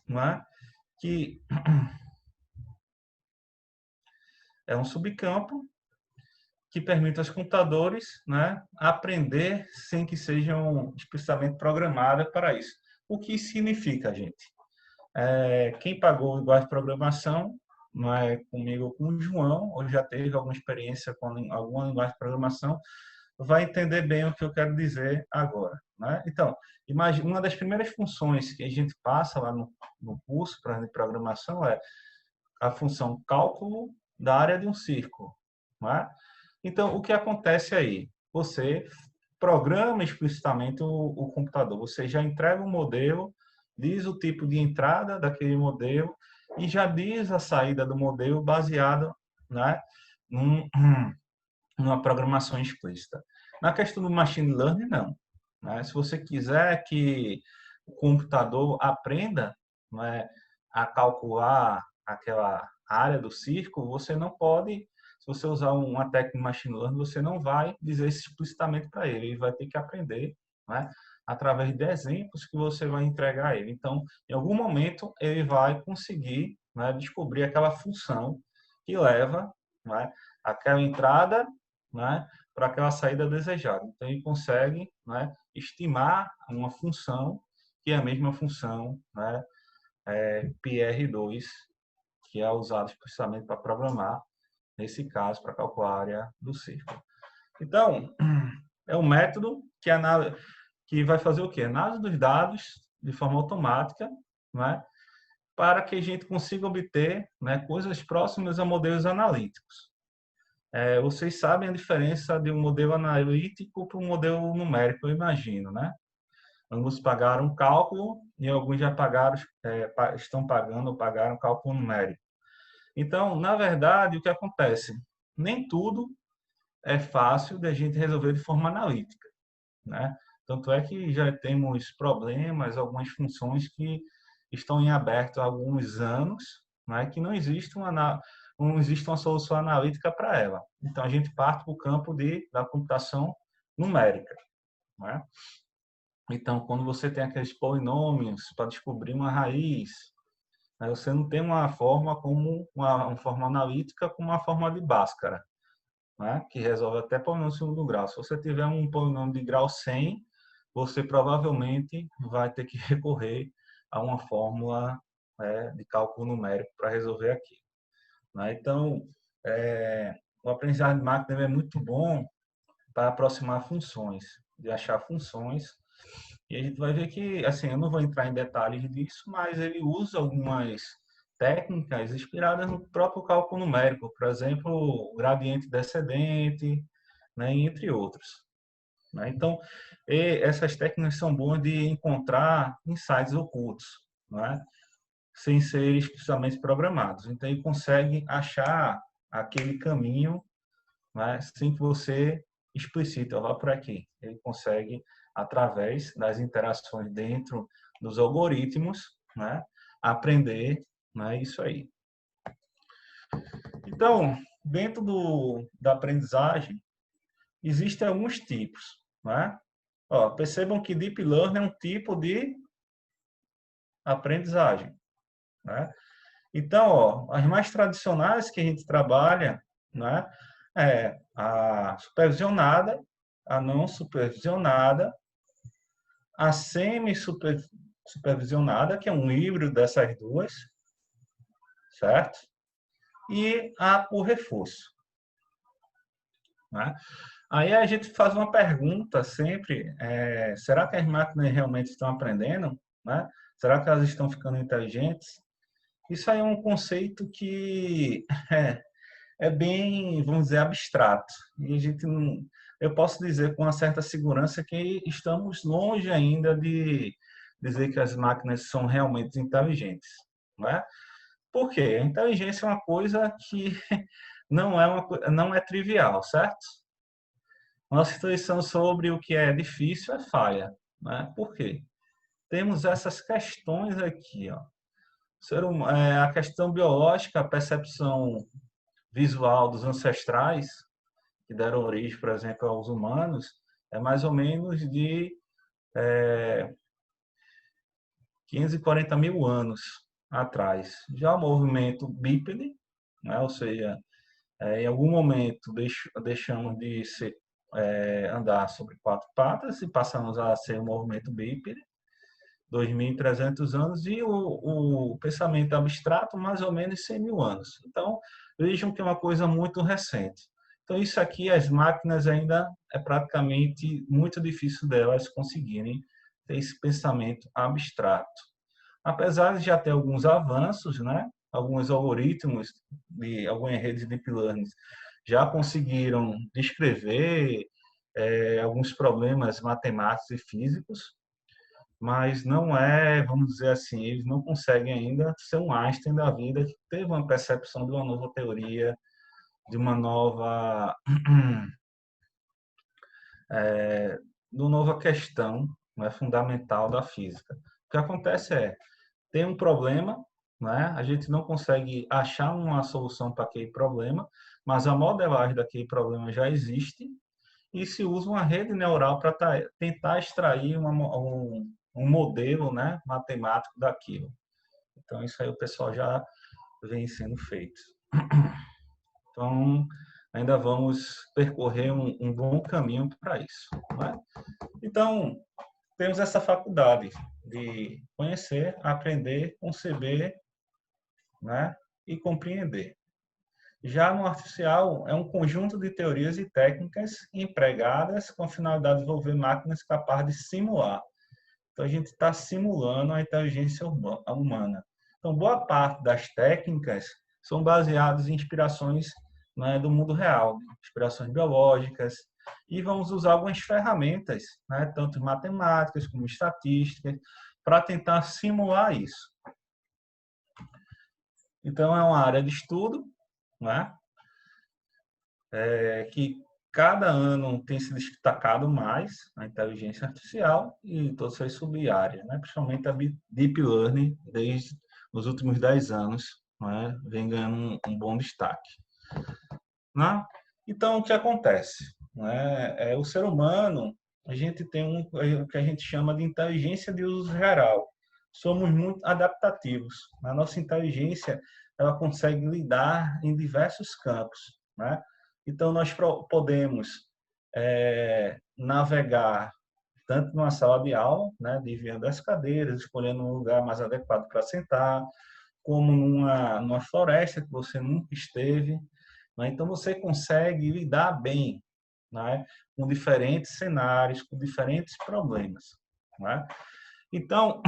não é? Que é um subcampo que permite aos computadores, né, aprender sem que sejam explicitamente programadas para isso. O que significa, gente? Quem pagou linguagem de programação, não é comigo ou com o João, ou já teve alguma experiência com alguma linguagem de programação, vai entender bem o que eu quero dizer agora. Né? Então, imagine, uma das primeiras funções que a gente passa lá no curso de programação é a função cálculo da área de um círculo. Não é? Então, o que acontece aí? Você programa explicitamente o computador, você já entrega um modelo, diz o tipo de entrada daquele modelo e já diz a saída do modelo baseado, né, num, numa programação explícita. Na questão do machine learning, não. Né? Se você quiser que o computador aprenda, né, a calcular aquela área do círculo, você não pode, se você usar uma técnica de machine learning, você não vai dizer isso explicitamente para ele. Ele vai ter que aprender, né, através de exemplos que você vai entregar a ele. Então, em algum momento, ele vai conseguir, né, descobrir aquela função que leva, né, aquela entrada, né, para aquela saída desejada. Então, ele consegue, né, estimar uma função que é a mesma função, né, PR2, que é usada especialmente para programar, nesse caso, para calcular a área do círculo. Então, é um método que vai fazer o quê? Análise dos dados de forma automática, né, para que a gente consiga obter, né, coisas próximas a modelos analíticos. Vocês sabem a diferença de um modelo analítico para um modelo numérico, eu imagino, né? Ambos pagaram cálculo e alguns já pagaram, estão pagando ou pagaram cálculo numérico. Então, na verdade, o que acontece? Nem tudo é fácil de a gente resolver de forma analítica, né? Tanto é que já temos problemas, algumas funções que estão em aberto há alguns anos, né, que não existe uma solução analítica para ela. Então, a gente parte para o campo da computação numérica. Né? Então, quando você tem aqueles polinômios para descobrir uma raiz, né, você não tem uma forma como uma forma analítica como uma forma de Bhaskara, né, que resolve até polinômio de segundo grau. Se você tiver um polinômio de grau 100, você provavelmente vai ter que recorrer a uma fórmula, de cálculo numérico para resolver aquilo. Né? Então, o aprendizado de máquina é muito bom para aproximar funções, de achar funções. E a gente vai ver que, assim, eu não vou entrar em detalhes disso, mas ele usa algumas técnicas inspiradas no próprio cálculo numérico, por exemplo, o gradiente descendente, né, entre outros. Né? Então, essas técnicas são boas de encontrar insights ocultos, né? Sem ser explicitamente programados. Então, ele consegue achar aquele caminho, né, sem que você explicite, ó, vá por aqui. Ele consegue, através das interações dentro dos algoritmos, né, aprender, né, isso aí. Então, dentro da aprendizagem, existem alguns tipos. Né? Ó, percebam que Deep Learning é um tipo de aprendizagem. Né? Então, ó, as mais tradicionais que a gente trabalha, né, é a supervisionada, a não supervisionada, a semi-supervisionada, que é um híbrido dessas duas, certo? E o reforço. Né? Aí a gente faz uma pergunta sempre, será que as máquinas realmente estão aprendendo? Né? Será que elas estão ficando inteligentes? Isso aí é um conceito que é bem, vamos dizer, abstrato. E a gente não, eu posso dizer com uma certa segurança que estamos longe ainda de dizer que as máquinas são realmente inteligentes. Né? Por quê? A inteligência é uma coisa que não é trivial, certo? Nossa instituição sobre o que é difícil é falha. Né? Por quê? Temos essas questões aqui. Ó. A questão biológica, a percepção visual dos ancestrais, que deram origem, por exemplo, aos humanos, é mais ou menos de 540 mil anos atrás. Já o movimento bípede, né? Ou seja, em algum momento deixamos de andar sobre quatro patas e passamos a ser um movimento bípede, 2.300 anos, e o pensamento abstrato, mais ou menos 100 mil anos. Então, vejam que é uma coisa muito recente. Então, isso aqui, as máquinas ainda é praticamente muito difícil delas conseguirem ter esse pensamento abstrato. Apesar de já ter alguns avanços, né? Alguns algoritmos de algumas redes de deep learning já conseguiram descrever alguns problemas matemáticos e físicos, mas não é, vamos dizer assim, eles não conseguem ainda ser um Einstein da vida que teve uma percepção de uma nova teoria, de uma nova, de uma nova questão, né, fundamental da física. O que acontece tem um problema, né? A gente não consegue achar uma solução para aquele problema, mas a modelagem daquele problema já existe e se usa uma rede neural para tentar extrair um modelo, né, matemático daquilo. Então, isso aí o pessoal já vem sendo feito. Então, ainda vamos percorrer um bom caminho para isso. Né? Então, temos essa faculdade de conhecer, aprender, conceber, né, e compreender. Já no artificial, é um conjunto de teorias e técnicas empregadas com a finalidade de desenvolver máquinas capazes de simular. Então, a gente está simulando a inteligência humana. Então, boa parte das técnicas são baseadas em inspirações, né, do mundo real, inspirações biológicas, e vamos usar algumas ferramentas, né, tanto matemáticas como estatísticas, para tentar simular isso. Então, é uma área de estudo, né, que cada ano tem se destacado mais a inteligência artificial e todas as sub-áreas, né? Principalmente a Deep Learning, desde os últimos 10 anos, né? Vem ganhando um bom destaque. Né? Então, o que acontece? Né? O ser humano, a gente tem o que a gente chama de inteligência de uso geral. Somos muito adaptativos. A nossa inteligência ela consegue lidar em diversos campos. Né? Então, nós podemos navegar tanto numa sala de aula, né, desviando as cadeiras, escolhendo um lugar mais adequado para sentar, como numa floresta que você nunca esteve. Né? Então, você consegue lidar bem, né, com diferentes cenários, com diferentes problemas. Né? Então,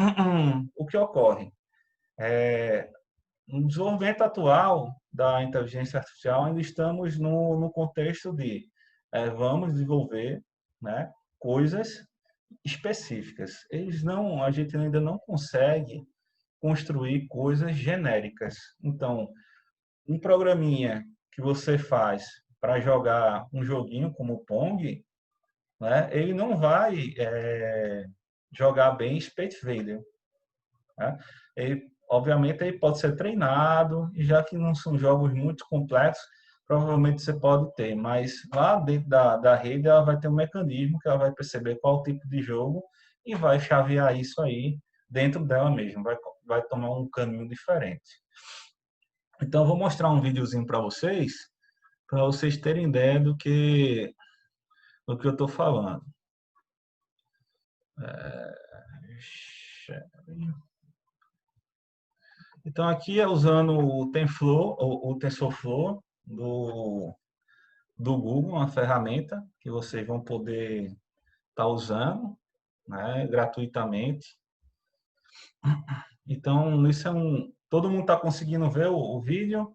o que ocorre? No desenvolvimento atual da inteligência artificial, ainda estamos no contexto de vamos desenvolver, né, coisas específicas. A gente ainda não consegue construir coisas genéricas. Então, um programinha que você faz para jogar um joguinho como o Pong, né, ele não vai jogar bem Space Invader. Né? Obviamente, ele pode ser treinado, e já que não são jogos muito complexos, provavelmente você pode ter, mas lá dentro da rede ela vai ter um mecanismo que ela vai perceber qual tipo de jogo e vai chavear isso aí dentro dela mesma, vai tomar um caminho diferente. Então, eu vou mostrar um videozinho para vocês terem ideia do que eu estou falando. Então, aqui é usando o TenFlow, o TensorFlow do Google, uma ferramenta que vocês vão poder estar usando, né, gratuitamente. Então, isso todo mundo está conseguindo ver o vídeo?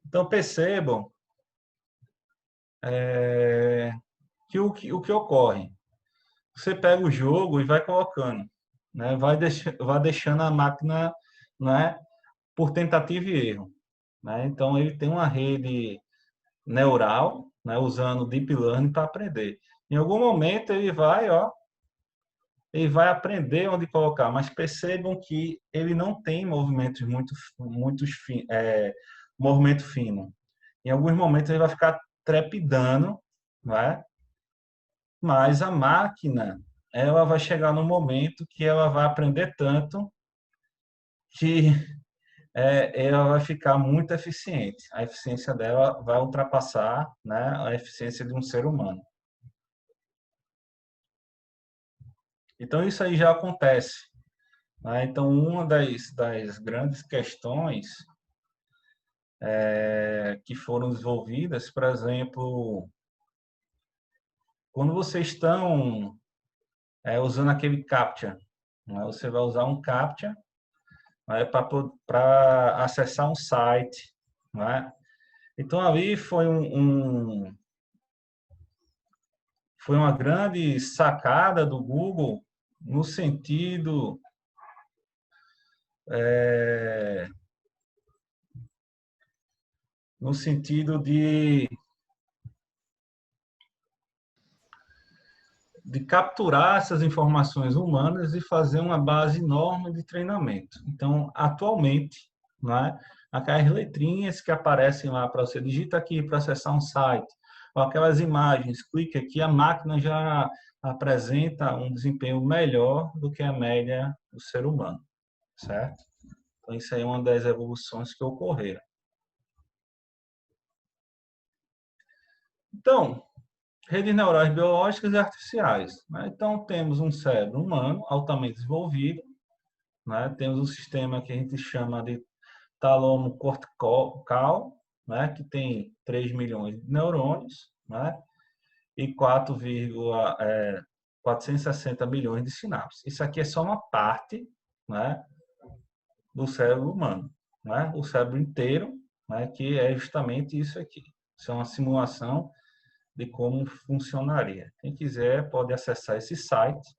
Então, percebam que o que ocorre. Você pega o jogo e vai colocando, né? Vai deixando a máquina, né, por tentativa e erro. Né? Então, ele tem uma rede neural, né, usando Deep Learning para aprender. Em algum momento, ele vai ele vai aprender onde colocar, mas percebam que ele não tem movimentos movimento fino. Em alguns momentos ele vai ficar trepidando, né? Mas a máquina, ela vai chegar no momento que ela vai aprender tanto que ela vai ficar muito eficiente. A eficiência dela vai ultrapassar, né, a eficiência de um ser humano. Então, isso aí já acontece. Né? Então, uma das grandes questões que foram desenvolvidas, por exemplo, quando vocês estão usando aquele CAPTCHA, né? Você vai usar um CAPTCHA, né, para acessar um site. Né? Então, ali foi uma grande sacada do Google no sentido é, no sentido de capturar essas informações humanas e fazer uma base enorme de treinamento. Então, atualmente, né, aquelas letrinhas que aparecem lá para você digita aqui para acessar um site, ou aquelas imagens, clica aqui, a máquina já apresenta um desempenho melhor do que a média do ser humano, certo? Então, isso aí é uma das evoluções que ocorreram. Então, redes neurais biológicas e artificiais. Né? Então, temos um cérebro humano altamente desenvolvido, né? Temos um sistema que a gente chama de tálamo cortical, né? Que tem 3 milhões de neurônios, né? E 460 milhões de sinapses. Isso aqui é só uma parte, né, do cérebro humano. Né? O cérebro inteiro, né, que é justamente isso aqui. Isso é uma simulação de como funcionaria. Quem quiser pode acessar esse site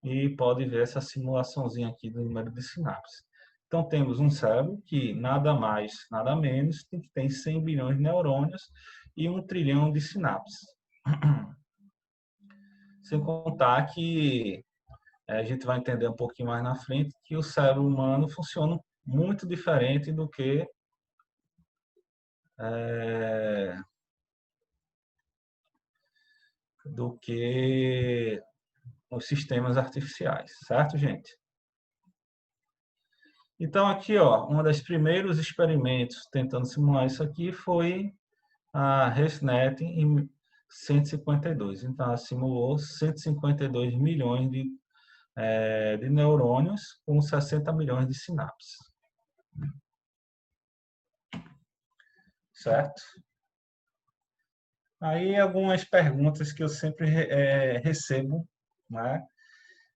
e pode ver essa simulaçãozinha aqui do número de sinapses. Então, temos um cérebro que nada mais, nada menos, tem 100 bilhões de neurônios e 1 trilhão de sinapses. Sem contar que a gente vai entender um pouquinho mais na frente que o cérebro humano funciona muito diferente é, do que os sistemas artificiais, certo, gente? Então, aqui, ó, um dos primeiros experimentos tentando simular isso aqui foi a ResNet em 152. Então, ela simulou 152 milhões de neurônios com 60 milhões de sinapses. Certo? Aí, algumas perguntas que eu sempre recebo, né?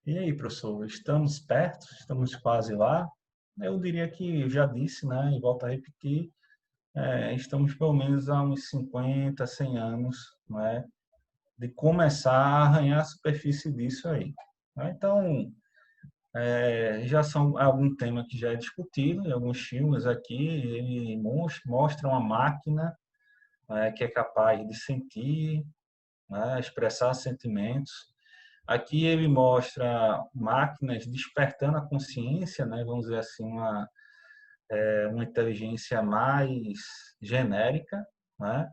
E aí, professor, estamos perto? Estamos quase lá? Eu diria que já disse, né? E volto a repetir, estamos pelo menos há uns 50, 100 anos, né, de começar a arranhar a superfície disso aí. Né? Então, já são algum tema que já é discutido em alguns filmes aqui, ele mostra uma máquina, né, que é capaz de sentir, né, expressar sentimentos. Aqui ele mostra máquinas despertando a consciência, né, vamos dizer assim, uma inteligência mais genérica, né?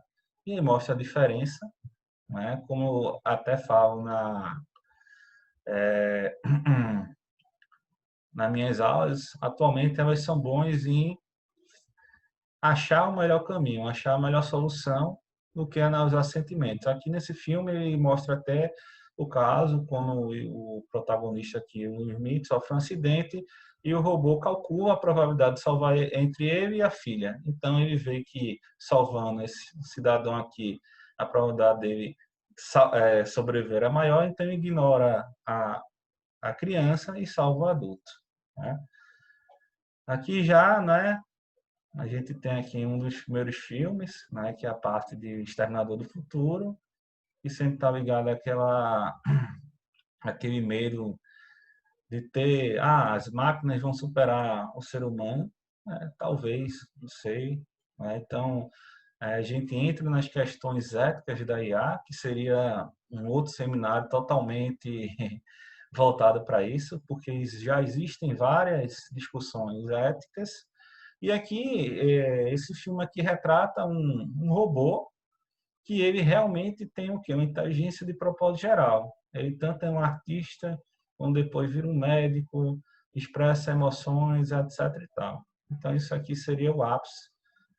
E mostra a diferença, né? Como até falo nas minhas aulas, atualmente elas são bons em achar o melhor caminho, achar a melhor solução do que analisar sentimentos. Aqui nesse filme ele mostra até o caso, quando o protagonista aqui, o Smith, sofre um acidente e o robô calcula a probabilidade de salvar entre ele e a filha. Então ele vê que salvando esse cidadão aqui, a probabilidade dele sobreviver é maior, então ele ignora a criança e salva o adulto. Né? Aqui já, né, a gente tem aqui um dos primeiros filmes, né, que é a parte de Exterminador do Futuro, e sempre está ligado àquele medo de ter, as máquinas vão superar o ser humano, talvez, não sei. Né? Então, a gente entra nas questões éticas da IA, que seria um outro seminário totalmente voltada para isso, porque já existem várias discussões éticas. E aqui, esse filme aqui retrata um robô que ele realmente tem o quê? Uma inteligência de propósito geral. Ele tanto é um artista, como depois vira um médico, expressa emoções, etc. e tal. Então, isso aqui seria o ápice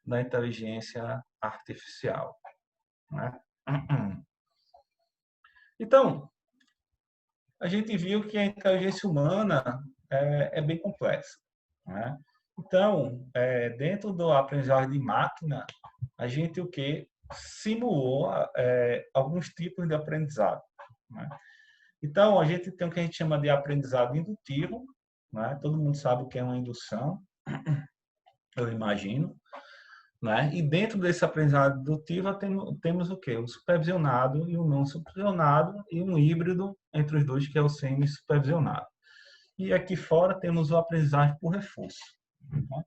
da inteligência artificial, né? Então, a gente viu que a inteligência humana é bem complexa, né? Então, dentro do aprendizagem de máquina, a gente o que simulou alguns tipos de aprendizado, né? Então, a gente tem o que a gente chama de aprendizado indutivo, né? Todo mundo sabe o que é uma indução, eu imagino, né? E dentro desse aprendizado indutivo temos o quê? O supervisionado e o não supervisionado e um híbrido entre os dois, que é o semi-supervisionado. E aqui fora temos o aprendizagem por reforço, né?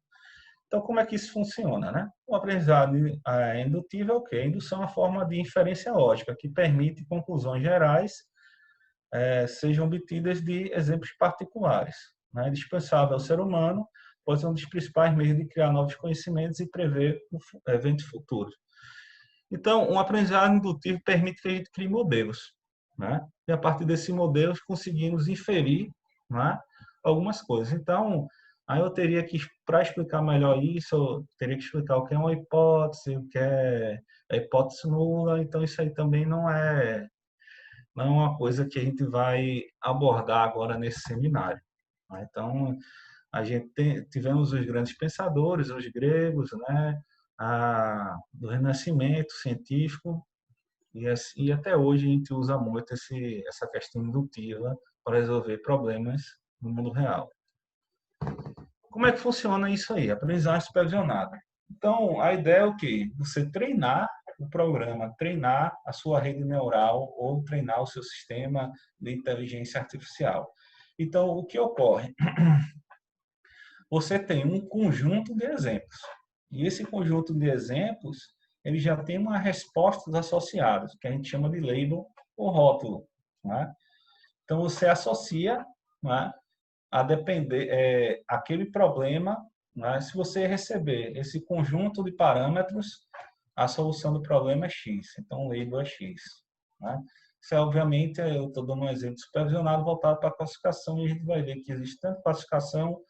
Então, como é que isso funciona, né? O aprendizado indutivo é o quê? A indução é uma forma de inferência lógica que permite conclusões gerais sejam obtidas de exemplos particulares, né? Dispensável ao ser humano, pois é um dos principais meios de criar novos conhecimentos e prever eventos futuros. Então, um aprendizado indutivo permite que a gente crie modelos, né? E a partir desses modelos conseguimos inferir, né, algumas coisas. Então, aí eu teria que, para explicar melhor isso, eu teria que explicar o que é uma hipótese, o que é a hipótese nula. Então, isso aí também não é uma coisa que a gente vai abordar agora nesse seminário, né? Então, a gente tivemos os grandes pensadores, os gregos, né, do Renascimento científico, e até hoje a gente usa muito essa questão indutiva para resolver problemas no mundo real. Como é que funciona isso aí? Aprendizagem supervisionada. Então, a ideia é o quê? Você treinar o programa, treinar a sua rede neural ou treinar o seu sistema de inteligência artificial. Então, o que ocorre? Você tem um conjunto de exemplos. E esse conjunto de exemplos, ele já tem uma resposta associada, que a gente chama de label ou rótulo, né? Então, você associa, né, a depender aquele problema, né? Se você receber esse conjunto de parâmetros, a solução do problema é X. Então, o label é X, né? Isso é, obviamente, eu estou dando um exemplo supervisionado voltado para a classificação, e a gente vai ver que existe tanto classificação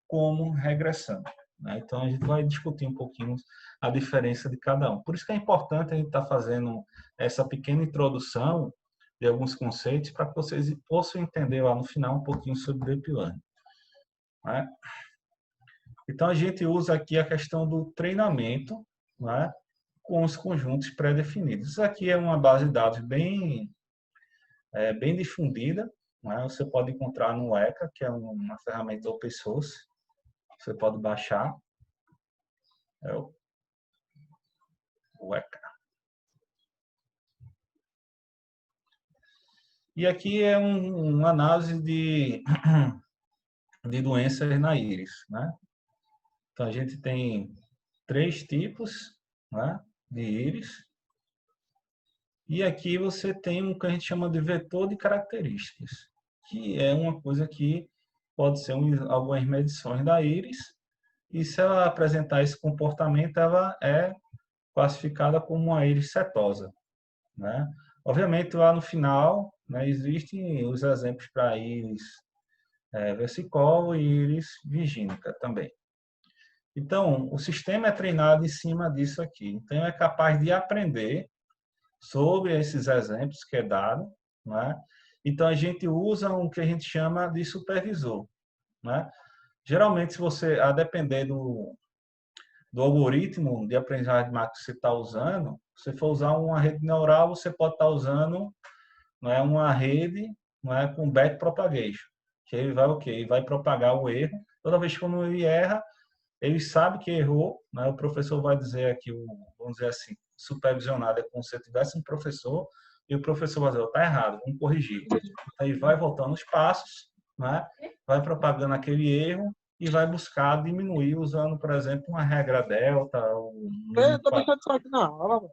como regressão, né? Então, a gente vai discutir um pouquinho a diferença de cada um. Por isso que é importante a gente estar fazendo essa pequena introdução de alguns conceitos para que vocês possam entender lá no final um pouquinho sobre Deep Learning, né? Então, a gente usa aqui a questão do treinamento, né, com os conjuntos pré-definidos. Isso aqui é uma base de dados bem difundida, né? Você pode encontrar no ECA, que é uma ferramenta open source. Você pode baixar. É o ECA. E aqui é uma análise de doenças na íris, né? Então, a gente tem 3 tipos, né, de íris. E aqui você tem um que a gente chama de vetor de características, que é uma coisa que pode ser algumas medições da íris, e se ela apresentar esse comportamento, ela é classificada como uma íris setosa, né? Obviamente, lá no final, né, existem os exemplos para íris versicol e íris vigínica também. Então, o sistema é treinado em cima disso aqui. Então, é capaz de aprender sobre esses exemplos que é dado, né? Então, a gente usa o que a gente chama de supervisor, né? Geralmente, se você, a depender do algoritmo de aprendizagem de máquina que você está usando, se você for usar uma rede neural, você pode estar usando, não é, uma rede, não é, com backpropagation, que ele vai o quê? Ele vai propagar o erro. Toda vez que ele erra, ele sabe que errou, né? O professor vai dizer aqui, vamos dizer assim, supervisionado é como se tivesse um professor, e o professor vai dizer, está errado, vamos corrigir. Então, ele vai voltando os passos, né? Vai propagando aquele erro e vai buscar diminuir usando, por exemplo, uma regra delta. Não tô deixando isso aqui, não.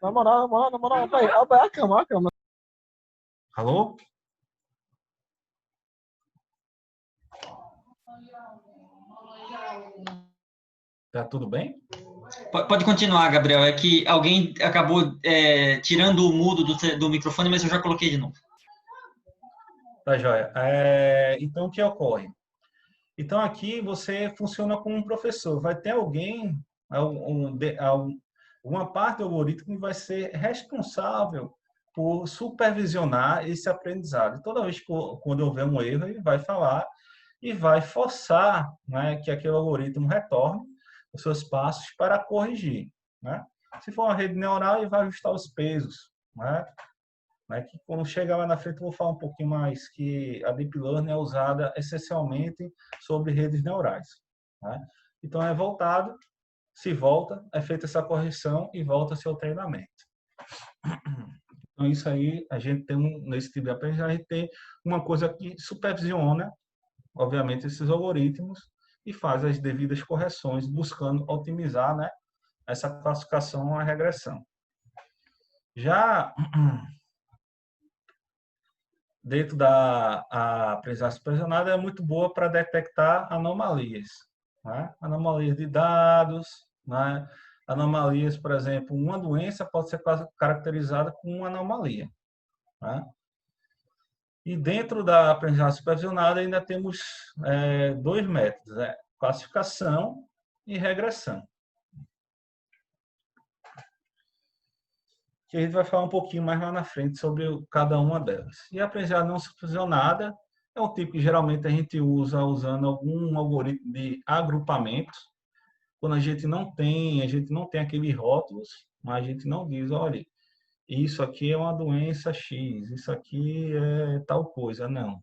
Na moral, vai, a cama. Alô? Tá tudo bem? Pode continuar, Gabriel. É que alguém acabou tirando o mudo do microfone, mas eu já coloquei de novo. Tá joia. Então, o que ocorre? Então, aqui você funciona como um professor. Vai ter alguém, uma parte do algoritmo que vai ser responsável por supervisionar esse aprendizado. Toda vez que quando houver um erro, ele vai falar e vai forçar, né, que aquele algoritmo retorne os seus passos para corrigir, né? Se for uma rede neural, ele vai ajustar os pesos, né? Que quando chegar lá na frente eu vou falar um pouquinho mais que a Deep Learning é usada essencialmente sobre redes neurais, né? Então é voltado, se volta, é feita essa correção e volta-se ao treinamento. Então isso aí, a gente tem, nesse tipo de aprendizagem, a gente tem uma coisa que supervisiona, obviamente, esses algoritmos e faz as devidas correções, buscando otimizar, né, essa classificação, a regressão. Já dentro da aprendizagem supervisionada é muito boa para detectar anomalias, né? Anomalias de dados, né? Anomalias, por exemplo, uma doença pode ser caracterizada como uma anomalia, né? E dentro da aprendizagem supervisionada ainda temos dois métodos, classificação e regressão. Que a gente vai falar um pouquinho mais lá na frente sobre cada uma delas. E a aprendizagem não supervisionada é um tipo que geralmente a gente usa usando algum algoritmo de agrupamento. Quando a gente não tem aqueles rótulos, mas a gente não diz, olha, isso aqui é uma doença X, isso aqui é tal coisa. Não.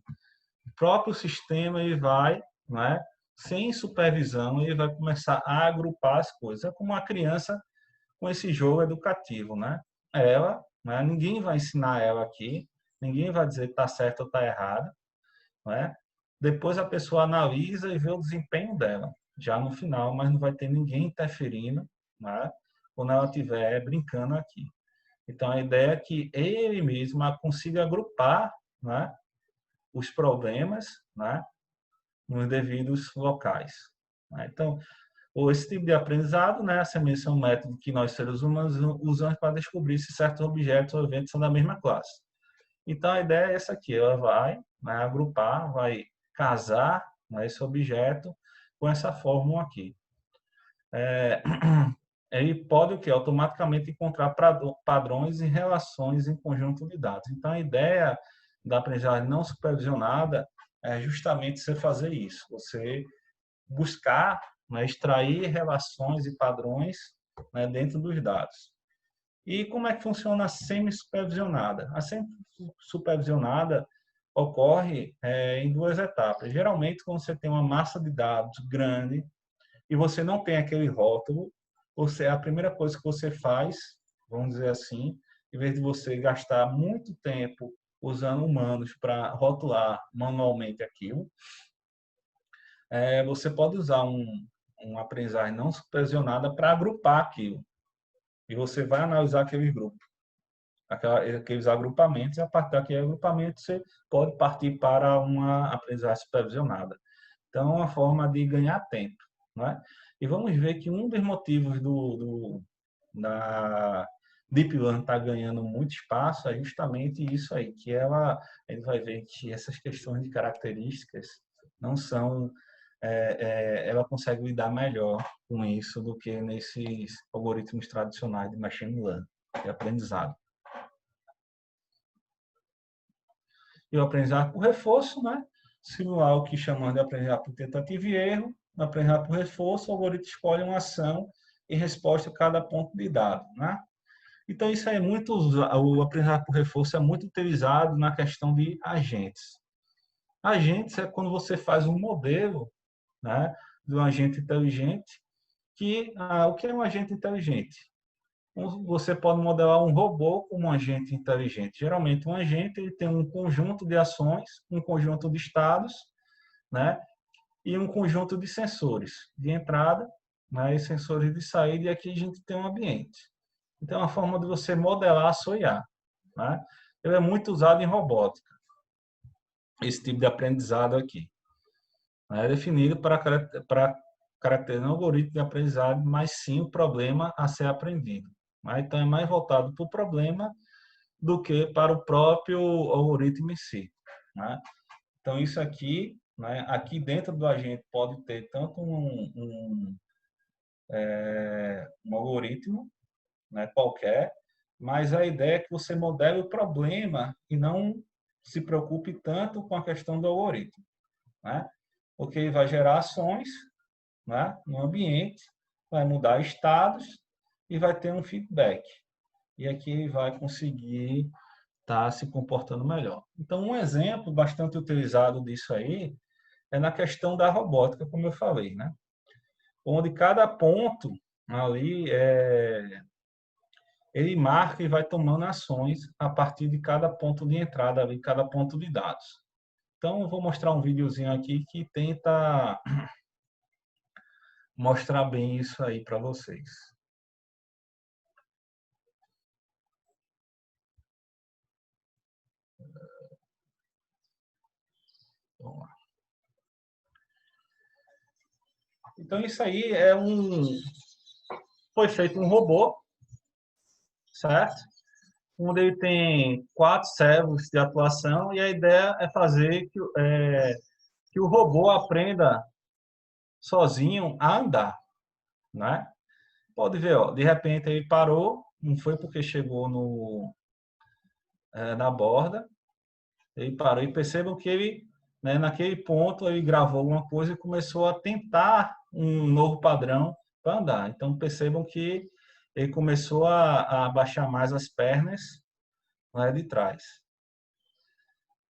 O próprio sistema ele vai, né, sem supervisão, ele vai começar a agrupar as coisas. É como uma criança com esse jogo educativo, né? Ela, né, ninguém vai ensinar ela aqui, ninguém vai dizer que está certo ou está errado, né? Depois a pessoa analisa e vê o desempenho dela, já no final, mas não vai ter ninguém interferindo, né, quando ela estiver brincando aqui. Então a ideia é que ele mesmo consiga agrupar, né, os problemas, né, nos devidos locais. Então, esse tipo de aprendizado, né, a semelhança é um método que nós seres humanos usamos para descobrir se certos objetos ou eventos são da mesma classe. Então a ideia é essa aqui, ela vai, né, agrupar, vai casar, né, esse objeto com essa fórmula aqui. Ele pode o quê? Automaticamente encontrar padrões e relações em conjunto de dados. Então a ideia da aprendizagem não supervisionada é justamente você fazer isso, você buscar, né, extrair relações e padrões, né, dentro dos dados. E como é que funciona a semi-supervisionada? A semi-supervisionada ocorre em duas etapas. Geralmente, quando você tem uma massa de dados grande e você não tem aquele rótulo, a primeira coisa que você faz, vamos dizer assim, em vez de você gastar muito tempo usando humanos para rotular manualmente aquilo, você pode usar uma aprendizagem não supervisionada para agrupar aquilo. E você vai analisar aqueles grupos, aqueles agrupamentos, e a partir daquele agrupamento você pode partir para uma aprendizagem supervisionada. Então, é uma forma de ganhar tempo, não é? E vamos ver que um dos motivos da Deep Learning estar ganhando muito espaço é justamente isso aí, que a gente vai ver que essas questões de características não são ela consegue lidar melhor com isso do que nesses algoritmos tradicionais de machine learning, de aprendizado. E o aprendizado por reforço, né? Simular o que chamamos de aprendizado por tentativa e erro. No aprendizado por reforço, o algoritmo escolhe uma ação e resposta a cada ponto de dado, né? Então, isso é o aprendizado por reforço é muito utilizado na questão de agentes. Agentes é quando você faz um modelo, né, de um agente inteligente, o que é um agente inteligente? Você pode modelar um robô como um agente inteligente. Geralmente, um agente ele tem um conjunto de ações, um conjunto de estados, né, e um conjunto de sensores de entrada, né, e sensores de saída, e aqui a gente tem um ambiente. Então, é uma forma de você modelar a sua IA, né? Ele é muito usado em robótica, esse tipo de aprendizado aqui. É definido para caracterizar um algoritmo de aprendizagem, mas sim o problema a ser aprendido. Né? Então, é mais voltado para o problema do que para o próprio algoritmo em si. Né? Então, isso aqui, né, aqui dentro do agente pode ter tanto um algoritmo, né, qualquer, mas a ideia é que você modele o problema e não se preocupe tanto com a questão do algoritmo. Né? Porque ele vai gerar ações, né, no ambiente, vai mudar estados e vai ter um feedback. E aqui ele vai conseguir estar se comportando melhor. Então, um exemplo bastante utilizado disso aí é na questão da robótica, como eu falei, né? Onde cada ponto ali ele marca e vai tomando ações a partir de cada ponto de entrada ali, cada ponto de dados. Então, eu vou mostrar um videozinho aqui que tenta mostrar bem isso aí para vocês. Vamos lá. Então, isso aí foi feito um robô, certo? Onde ele tem 4 servos de atuação e a ideia é fazer que o robô aprenda sozinho a andar, né? Pode ver, ó, de repente ele parou, não foi porque chegou na borda, ele parou e percebam que ele, né, naquele ponto, ele gravou alguma coisa e começou a tentar um novo padrão para andar. Então percebam que ele começou a baixar mais as pernas, né, de trás.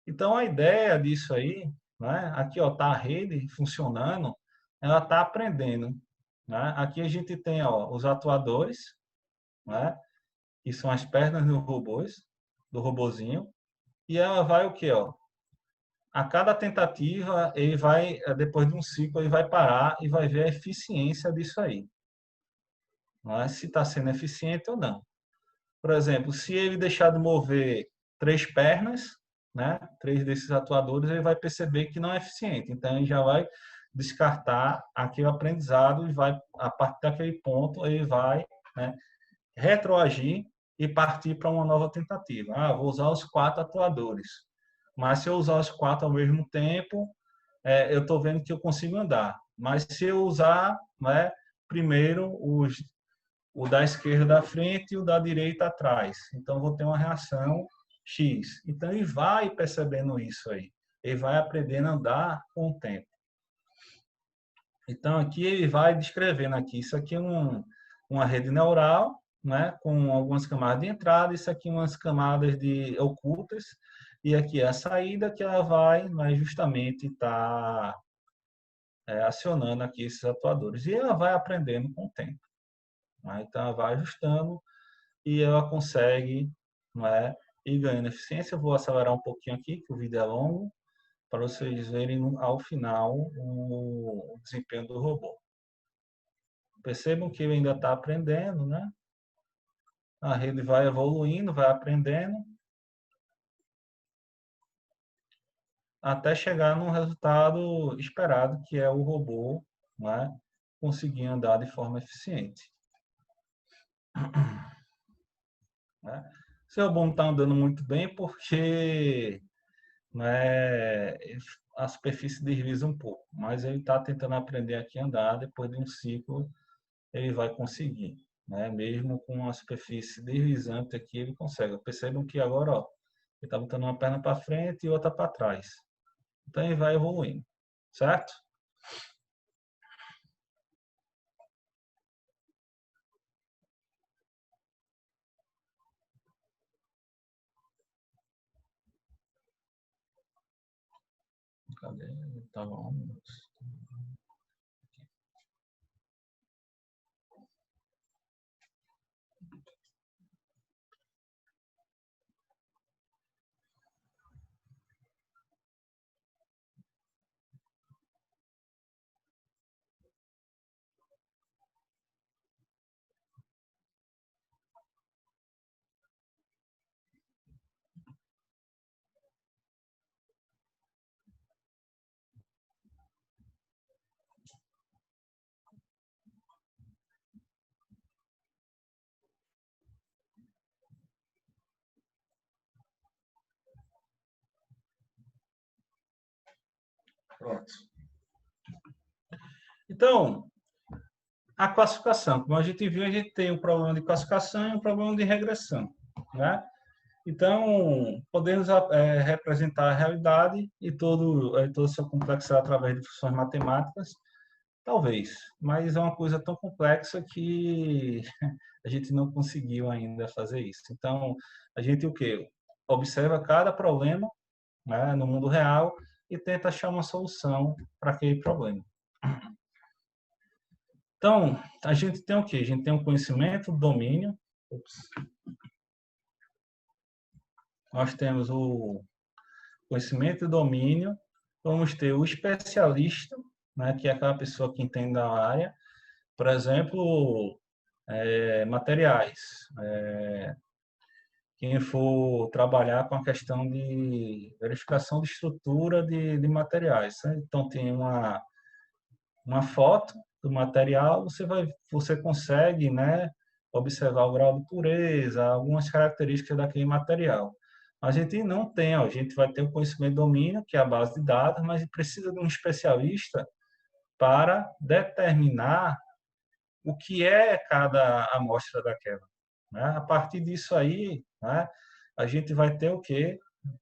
Então a ideia disso aí, né, aqui ó, tá a rede funcionando, ela está aprendendo. Né? Aqui a gente tem ó, os atuadores, né, que são as pernas do robozinho, e ela vai o quê? Ó? A cada tentativa, ele vai, depois de um ciclo, ele vai parar e vai ver a eficiência disso aí. Não é? Se está sendo eficiente ou não. Por exemplo, se ele deixar de mover 3 pernas, né, 3 desses atuadores, ele vai perceber que não é eficiente. Então, ele já vai descartar aquele aprendizado e vai, a partir daquele ponto, ele vai, né, retroagir e partir para uma nova tentativa. Ah, vou usar os 4 atuadores. Mas se eu usar os 4 ao mesmo tempo, eu estou vendo que eu consigo andar. Mas se eu usar, né, primeiro o da esquerda à frente e o da direita atrás, então vou ter uma reação X. Então ele vai percebendo isso aí. Ele vai aprendendo a andar com o tempo. Então aqui ele vai descrevendo aqui, isso aqui é uma rede neural, né, com algumas camadas de entrada, isso aqui umas camadas de ocultas, e aqui é a saída que ela vai justamente estar acionando aqui esses atuadores. E ela vai aprendendo com o tempo. Né? Então ela vai ajustando e ela consegue, não é, ir ganhando eficiência. Eu vou acelerar um pouquinho aqui, que o vídeo é longo, para vocês verem ao final o desempenho do robô. Percebam que ele ainda está aprendendo, né? A rede vai evoluindo, vai aprendendo, até chegar no resultado esperado, que é o robô, né, conseguir andar de forma eficiente. Né? O robô não está andando muito bem porque, né, a superfície desliza um pouco, mas ele está tentando aprender aqui a andar, depois de um ciclo ele vai conseguir. Né? Mesmo com a superfície deslizante aqui, ele consegue. Percebam que agora ó, ele está botando uma perna para frente e outra para trás. Então ele vai evoluindo, certo? Cadê? Tá bom. Pronto. Então, a classificação. Como a gente viu, a gente tem um problema de classificação e um problema de regressão, né? Então, podemos representar a realidade e toda a sua complexidade através de funções matemáticas. Talvez, mas é uma coisa tão complexa que a gente não conseguiu ainda fazer isso. Então, a gente o quê? Observa cada problema, né, no mundo real e tenta achar uma solução para aquele problema. Então, a gente tem o quê? A gente tem um conhecimento, domínio. Nós temos o conhecimento e domínio. Vamos ter o especialista, né, que é aquela pessoa que entende da área. Por exemplo, materiais. Quem for trabalhar com a questão de verificação de estrutura de materiais. Né? Então, tem uma foto do material, você consegue, né, observar o grau de pureza, algumas características daquele material. A gente não tem, a gente vai ter o conhecimento de domínio, que é a base de dados, mas precisa de um especialista para determinar o que é cada amostra daquela. Né? A partir disso aí, né, a gente vai ter o quê?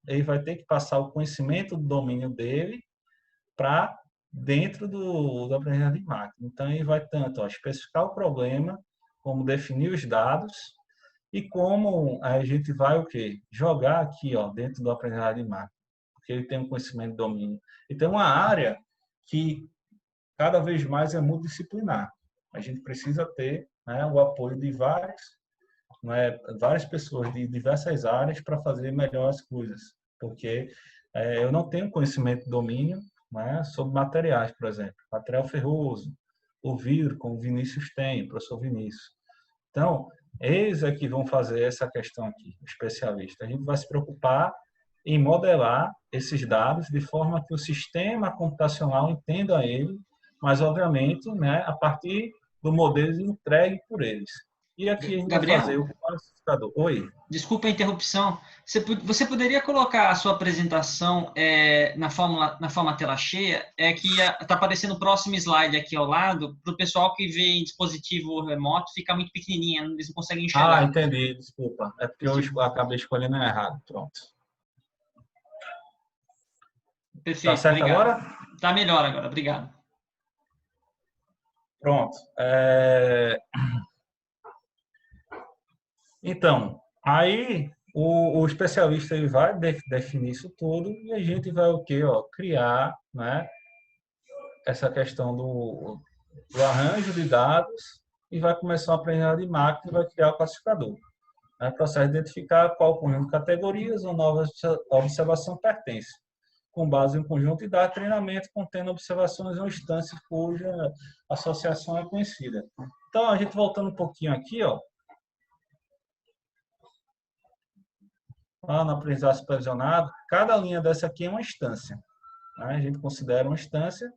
Ele vai ter que passar o conhecimento do domínio dele para dentro do aprendizado de máquina. Então, ele vai tanto especificar o problema, como definir os dados e como a gente vai o quê? Jogar aqui dentro do aprendizado de máquina, porque ele tem um conhecimento de domínio. Então, uma área que cada vez mais é multidisciplinar. A gente precisa ter, né, o apoio de várias pessoas de diversas áreas para fazer melhor as coisas, porque eu não tenho conhecimento de domínio, né, sobre materiais, por exemplo, material ferroso, o vidro, como o Vinícius tem, o professor Vinícius. Então, eles é que vão fazer essa questão aqui, o especialista. A gente vai se preocupar em modelar esses dados de forma que o sistema computacional entenda ele, mas, obviamente, né, a partir do modelo entregue por eles. E aqui a gente Gabriel, vai fazer o classificador. Oi. Desculpa a interrupção. Você poderia colocar a sua apresentação na forma tela cheia? É que está aparecendo o próximo slide aqui ao lado, para o pessoal que vê em dispositivo remoto, fica muito pequenininha, eles não conseguem enxergar. Ah, entendi, desculpa. É porque eu acabei escolhendo errado. Pronto. Perfeito, tá certo obrigado. agora? Está melhor agora, obrigado. Pronto. Então, aí o especialista ele vai definir isso tudo e a gente vai o quê? Criar, né, essa questão do arranjo de dados e vai começar a aprender de máquina e vai criar o classificador. É o processo de identificar qual conjunto de categorias ou nova observação pertence, com base em um conjunto de dados, treinamento contendo observações ou instâncias cuja associação é conhecida. Então, a gente voltando um pouquinho aqui, lá no aprendizado supervisionado, cada linha dessa aqui é uma instância. Né? A gente considera uma instância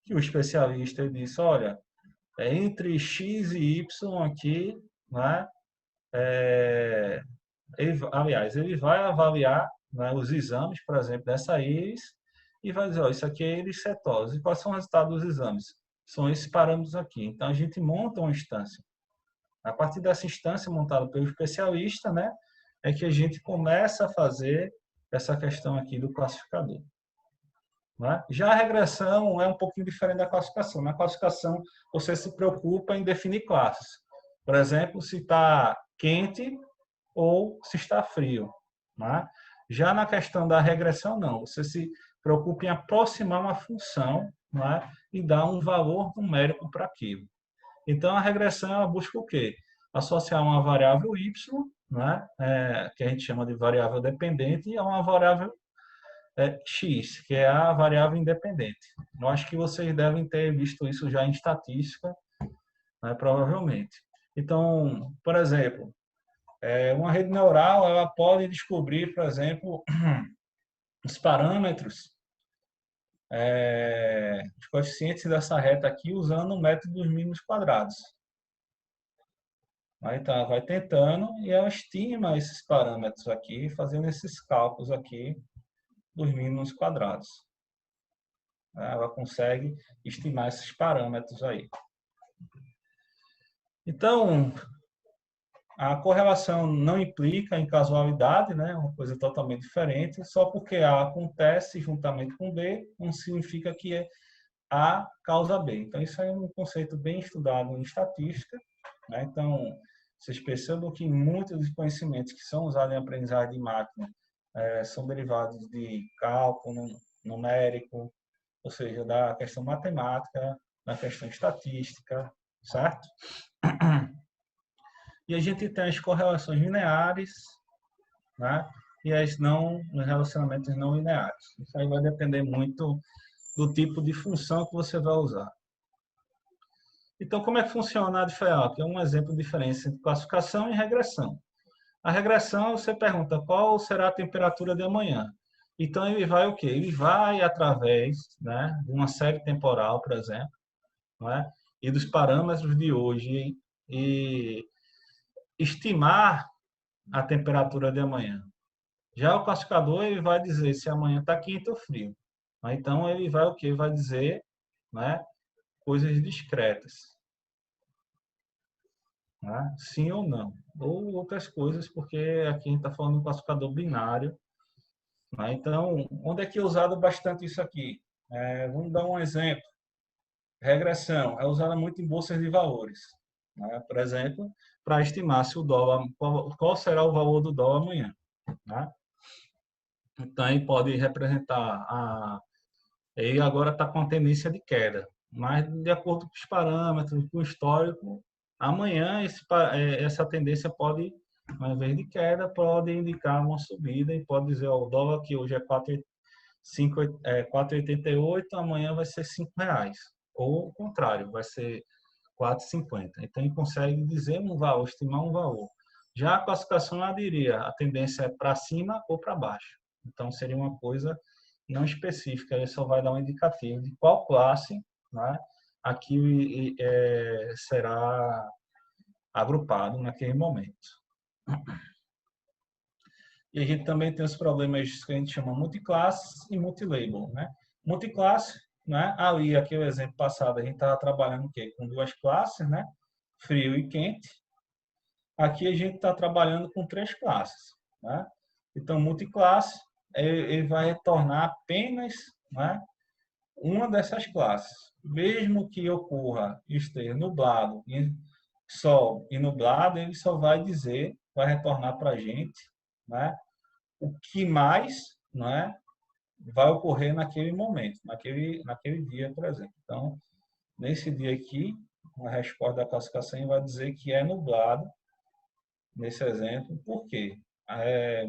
que o especialista disse, olha, entre X e Y aqui, né? Ele vai avaliar, né, os exames, por exemplo, dessa íris e vai dizer, isso aqui é íris cetose. E quais são os resultados dos exames? São esses parâmetros aqui. Então, a gente monta uma instância. A partir dessa instância montada pelo especialista, né, é que a gente começa a fazer essa questão aqui do classificador. Né? Já a regressão é um pouquinho diferente da classificação. Na classificação, você se preocupa em definir classes. Por exemplo, se está quente ou se está frio. Né? Já na questão da regressão, não. Você se preocupa em aproximar uma função, né, e dar um valor numérico para aquilo. Então, a regressão ela busca o quê? Associar uma variável y, né, que a gente chama de variável dependente, a uma variável x, que é a variável independente. Eu acho que vocês devem ter visto isso já em estatística, né, provavelmente. Então, por exemplo, uma rede neural ela pode descobrir, por exemplo, os parâmetros, os coeficientes dessa reta aqui usando o método dos mínimos quadrados. Vai tentando e ela estima esses parâmetros aqui, fazendo esses cálculos aqui dos mínimos quadrados. né? Ela consegue estimar esses parâmetros aí. Então, a correlação não implica em casualidade, né? É uma coisa totalmente diferente. Só porque A acontece juntamente com B, não significa que A causa B. Então, isso é um conceito bem estudado em estatística, né? Então, vocês percebam que muitos dos conhecimentos que são usados em aprendizagem de máquina são derivados de cálculo numérico, ou seja, da questão matemática, da questão estatística, certo? E a gente tem as correlações lineares, né? E os relacionamentos não lineares. Isso aí vai depender muito do tipo de função que você vai usar. Então, como é que funciona a diferença? É um exemplo de diferença entre classificação e regressão. A regressão, você pergunta qual será a temperatura de amanhã. Então, ele vai o quê? Ele vai através, né, de uma série temporal, por exemplo, né, e dos parâmetros de hoje e estimar a temperatura de amanhã. Já o classificador, ele vai dizer se amanhã está quente ou frio. Então, ele vai o quê? Vai dizer, né, coisas discretas. Né? Sim ou não. Ou outras coisas, porque aqui a gente está falando de um classificador binário. Né? Então, onde é que é usado bastante isso aqui? Vamos dar um exemplo. Regressão é usada muito em bolsas de valores. Né? Por exemplo, para estimar se o dólar, qual será o valor do dólar amanhã. Né? Então, aí pode representar ele agora está com a tendência de queda, mas de acordo com os parâmetros, com o histórico, amanhã essa tendência pode, ao invés de queda, pode indicar uma subida e pode dizer, ó, o dólar que hoje é 4,88, amanhã vai ser R$5. Ou o contrário, vai ser 4,50. Então, ele consegue dizer um valor, estimar um valor. Já a classificação, eu diria, a tendência é para cima ou para baixo. Então, seria uma coisa não específica, ele só vai dar um indicativo de qual classe, né, aqui será agrupado naquele momento. E a gente também tem os problemas que a gente chama multiclasses e multilabel. Né? Multiclasse, né, ali, aqui o exemplo passado, a gente estava trabalhando o quê? Com duas classes, né? Frio e quente. Aqui a gente está trabalhando com 3 classes. Né? Então, multiclasse, ele vai retornar apenas, né, uma dessas classes. Mesmo que ocorra esteja nublado, sol e nublado, ele só vai dizer, vai retornar para a gente, né, o que mais, né, vai ocorrer naquele momento, naquele dia, por exemplo. Então, nesse dia aqui, a resposta da classificação vai dizer que é nublado, nesse exemplo. Por quê?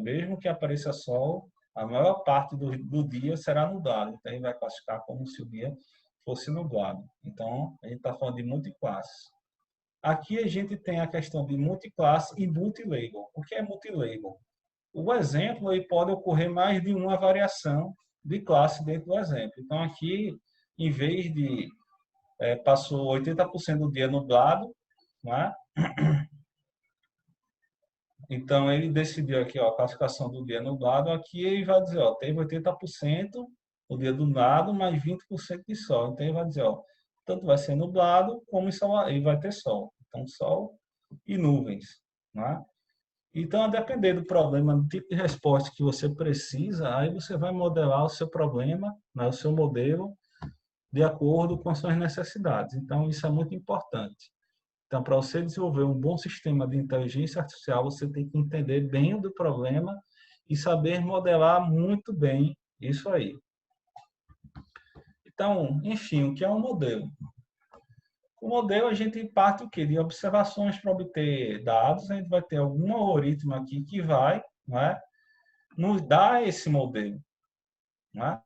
Mesmo que apareça sol, a maior parte do dia será nublado. Então, ele vai classificar como se o dia fosse nublado. Então, a gente está falando de multiclasse. Aqui a gente tem a questão de multiclasse e multilabel. O que é multilabel? O exemplo aí pode ocorrer mais de uma variação de classe dentro do exemplo. Então, aqui, em vez de passou 80% do dia nublado, não é? Então, ele decidiu aqui, ó, a classificação do dia nublado. Aqui ele vai dizer, ó, teve 80% o dia nublado, mais 20% de sol. Então, ele vai dizer, ó, tanto vai ser nublado, como ele vai ter sol. Então, sol e nuvens. Né? Então, a depender do problema, do tipo de resposta que você precisa, aí você vai modelar o seu problema, né, o seu modelo, de acordo com as suas necessidades. Então, isso é muito importante. Então, para você desenvolver um bom sistema de inteligência artificial, você tem que entender bem do problema e saber modelar muito bem isso aí. Então, enfim, o que é um modelo? O modelo, a gente parte o quê? De observações para obter dados. A gente vai ter algum algoritmo aqui que vai, né, nos dar esse modelo. Né?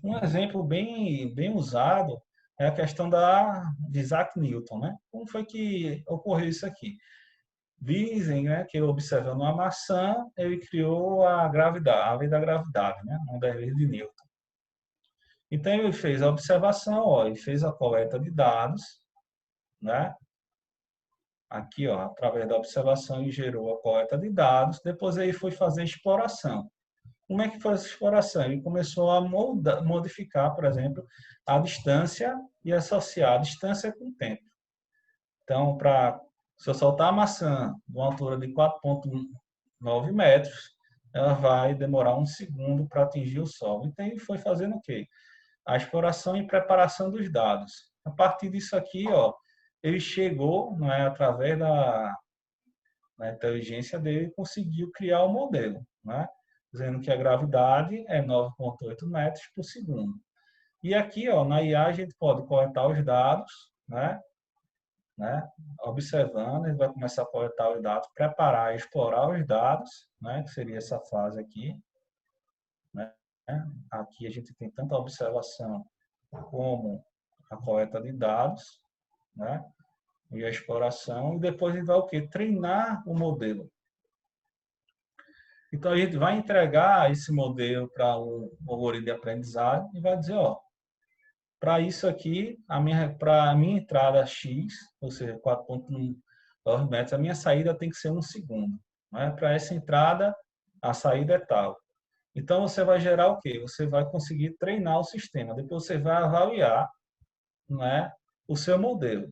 Um exemplo bem usado é a questão de Isaac Newton. Né? Como foi que ocorreu isso aqui? Dizem, né, que observando uma maçã, ele criou a gravidade, a lei da gravidade, né, uma das leis de Newton. Então, ele fez a observação, ó, ele fez a coleta de dados, né? Aqui, ó, através da observação, ele gerou a coleta de dados, depois ele foi fazer a exploração. Como é que foi essa exploração? Ele começou a modificar, por exemplo, a distância e associar a distância com o tempo. Então, se eu soltar a maçã de uma altura de 4,9 metros, ela vai demorar 1 segundo para atingir o solo. Então, ele foi fazendo o quê? A exploração e preparação dos dados. A partir disso aqui, ó, ele chegou, não é, através da inteligência dele, conseguiu criar o modelo, né? Dizendo que a gravidade é 9,8 metros por segundo. E aqui, ó, na IA, a gente pode coletar os dados, né? Observando, ele vai começar a coletar os dados, preparar e explorar os dados, né? Que seria essa fase aqui, né? Aqui a gente tem tanto a observação como a coleta de dados, né? E a exploração, e depois a gente vai o quê? Treinar o modelo. Então, a gente vai entregar esse modelo para um algoritmo de aprendizagem e vai dizer, ó, para isso aqui, para a minha entrada X, ou seja, 4,9 metros, a minha saída tem que ser 1 segundo. Né? Para essa entrada, a saída é tal. Então, você vai gerar o quê? Você vai conseguir treinar o sistema. Depois você vai avaliar, né, o seu modelo.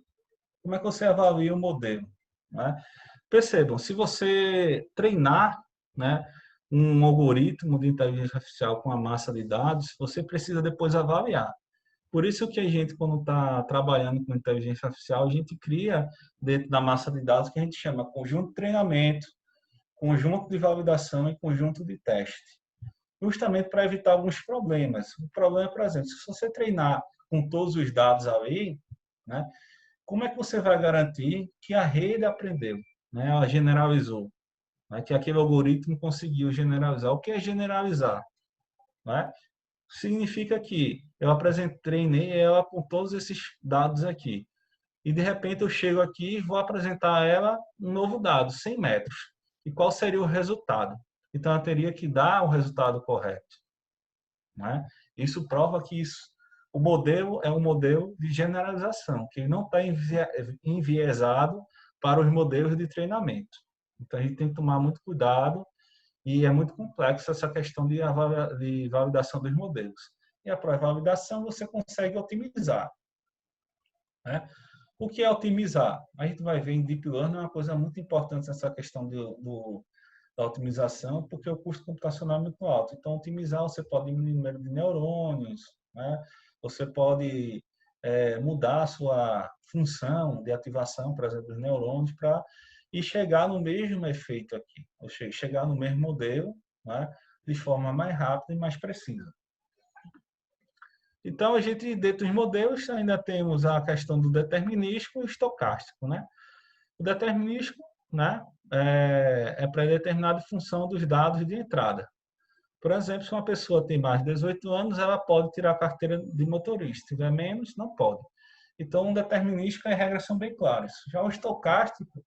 Como é que você avalia o modelo? Né? Percebam, se você treinar, né, um algoritmo de inteligência artificial com a massa de dados, você precisa depois avaliar. Por isso que a gente, quando está trabalhando com inteligência artificial, a gente cria dentro da massa de dados que a gente chama conjunto de treinamento, conjunto de validação e conjunto de teste. Justamente para evitar alguns problemas. O problema, por exemplo, se você treinar com todos os dados ali, né, como é que você vai garantir que a rede aprendeu, né, ela generalizou, né, que aquele algoritmo conseguiu generalizar? O que é generalizar? Né? Significa que eu treinei ela com todos esses dados aqui. E, de repente, eu chego aqui e vou apresentar a ela um novo dado, 100 metros. E qual seria o resultado? Então, eu teria que dar o resultado correto. Né? Isso prova que o modelo é um modelo de generalização, que ele não está enviesado para os modelos de treinamento. Então, a gente tem que tomar muito cuidado e é muito complexa essa questão de validação dos modelos. E após a validação, você consegue otimizar. Né? O que é otimizar? A gente vai ver em Deep Learning uma coisa muito importante nessa questão da otimização, porque o custo computacional é muito alto. Então, otimizar, você pode diminuir o número de neurônios, né? Você pode mudar a sua função de ativação, por exemplo, dos neurônios, e chegar no mesmo efeito aqui, ou seja, chegar no mesmo modelo, né? De forma mais rápida e mais precisa. Então, a gente, dentro dos modelos, ainda temos a questão do determinístico e o estocástico. Né? O determinístico, né, é pré-determinado em função dos dados de entrada. Por exemplo, se uma pessoa tem mais de 18 anos, ela pode tirar a carteira de motorista. Se tiver menos, não pode. Então, o determinístico e as regras são bem claras. Já o estocástico,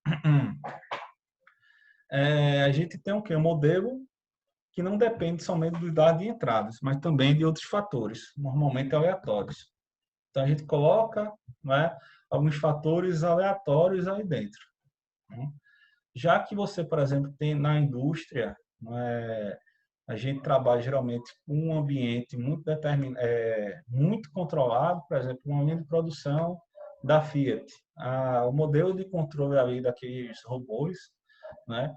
a gente tem o quê? Um modelo que não depende somente dos dados de entradas, mas também de outros fatores, normalmente aleatórios. Então, a gente coloca, né, alguns fatores aleatórios aí dentro. Né? Já que você, por exemplo, tem na indústria, né, a gente trabalha geralmente com um ambiente muito controlado, por exemplo, uma linha de produção da Fiat. O modelo de controle ali daqueles robôs, né,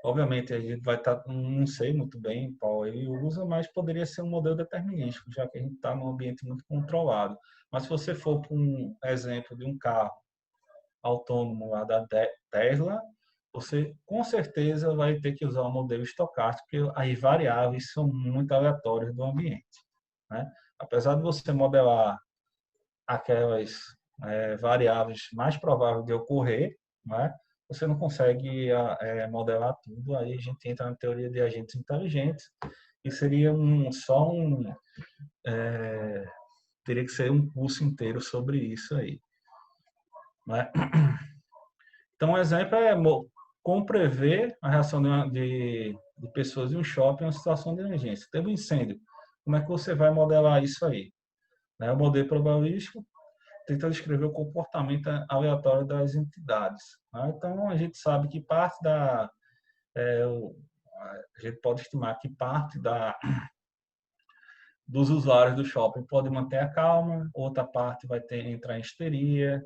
obviamente, a gente vai estar, não sei muito bem qual ele usa, mas poderia ser um modelo determinístico, já que a gente está num ambiente muito controlado. Mas se você for para um exemplo de um carro autônomo lá da Tesla, você com certeza vai ter que usar um modelo estocástico, porque as variáveis são muito aleatórias do ambiente. Né? Apesar de você modelar aquelas variáveis mais prováveis de ocorrer, né? Você não consegue modelar tudo, aí a gente entra na teoria de agentes inteligentes, e seria teria que ser um curso inteiro sobre isso aí. Né? Então, um exemplo é como prever a reação de pessoas em um shopping em uma situação de emergência. Teve um incêndio, como é que você vai modelar isso aí? Né? O modelo probabilístico tenta descrever o comportamento aleatório das entidades. Né? Então, a gente sabe que parte a gente pode estimar que parte dos usuários do shopping pode manter a calma, outra parte vai entrar em histeria,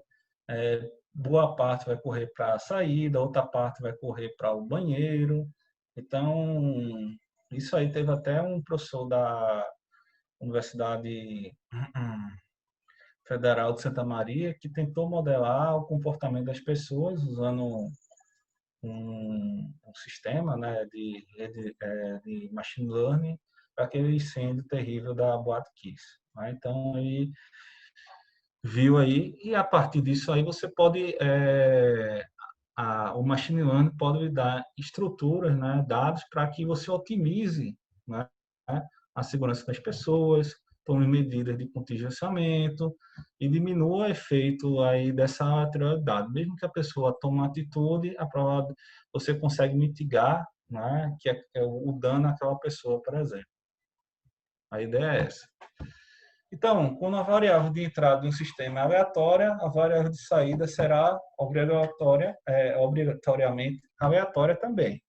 boa parte vai correr para a saída, outra parte vai correr para o banheiro. Então, isso aí teve até um professor da Universidade Federal de Santa Maria que tentou modelar o comportamento das pessoas usando um sistema, né, de machine learning para aquele incêndio terrível da Boate Kiss. Né? Então, ele viu aí, e a partir disso aí você pode, o machine learning pode lhe dar estruturas, né, dados para que você otimize, né, a segurança das pessoas, tome medidas de contingenciamento e diminua o efeito aí dessa lateralidade. Mesmo que a pessoa tome uma atitude, você consegue mitigar, né, que é o dano àquela pessoa, por exemplo. A ideia é essa. Então, quando a variável de entrada de um sistema é aleatória, a variável de saída será obrigatoriamente aleatória também.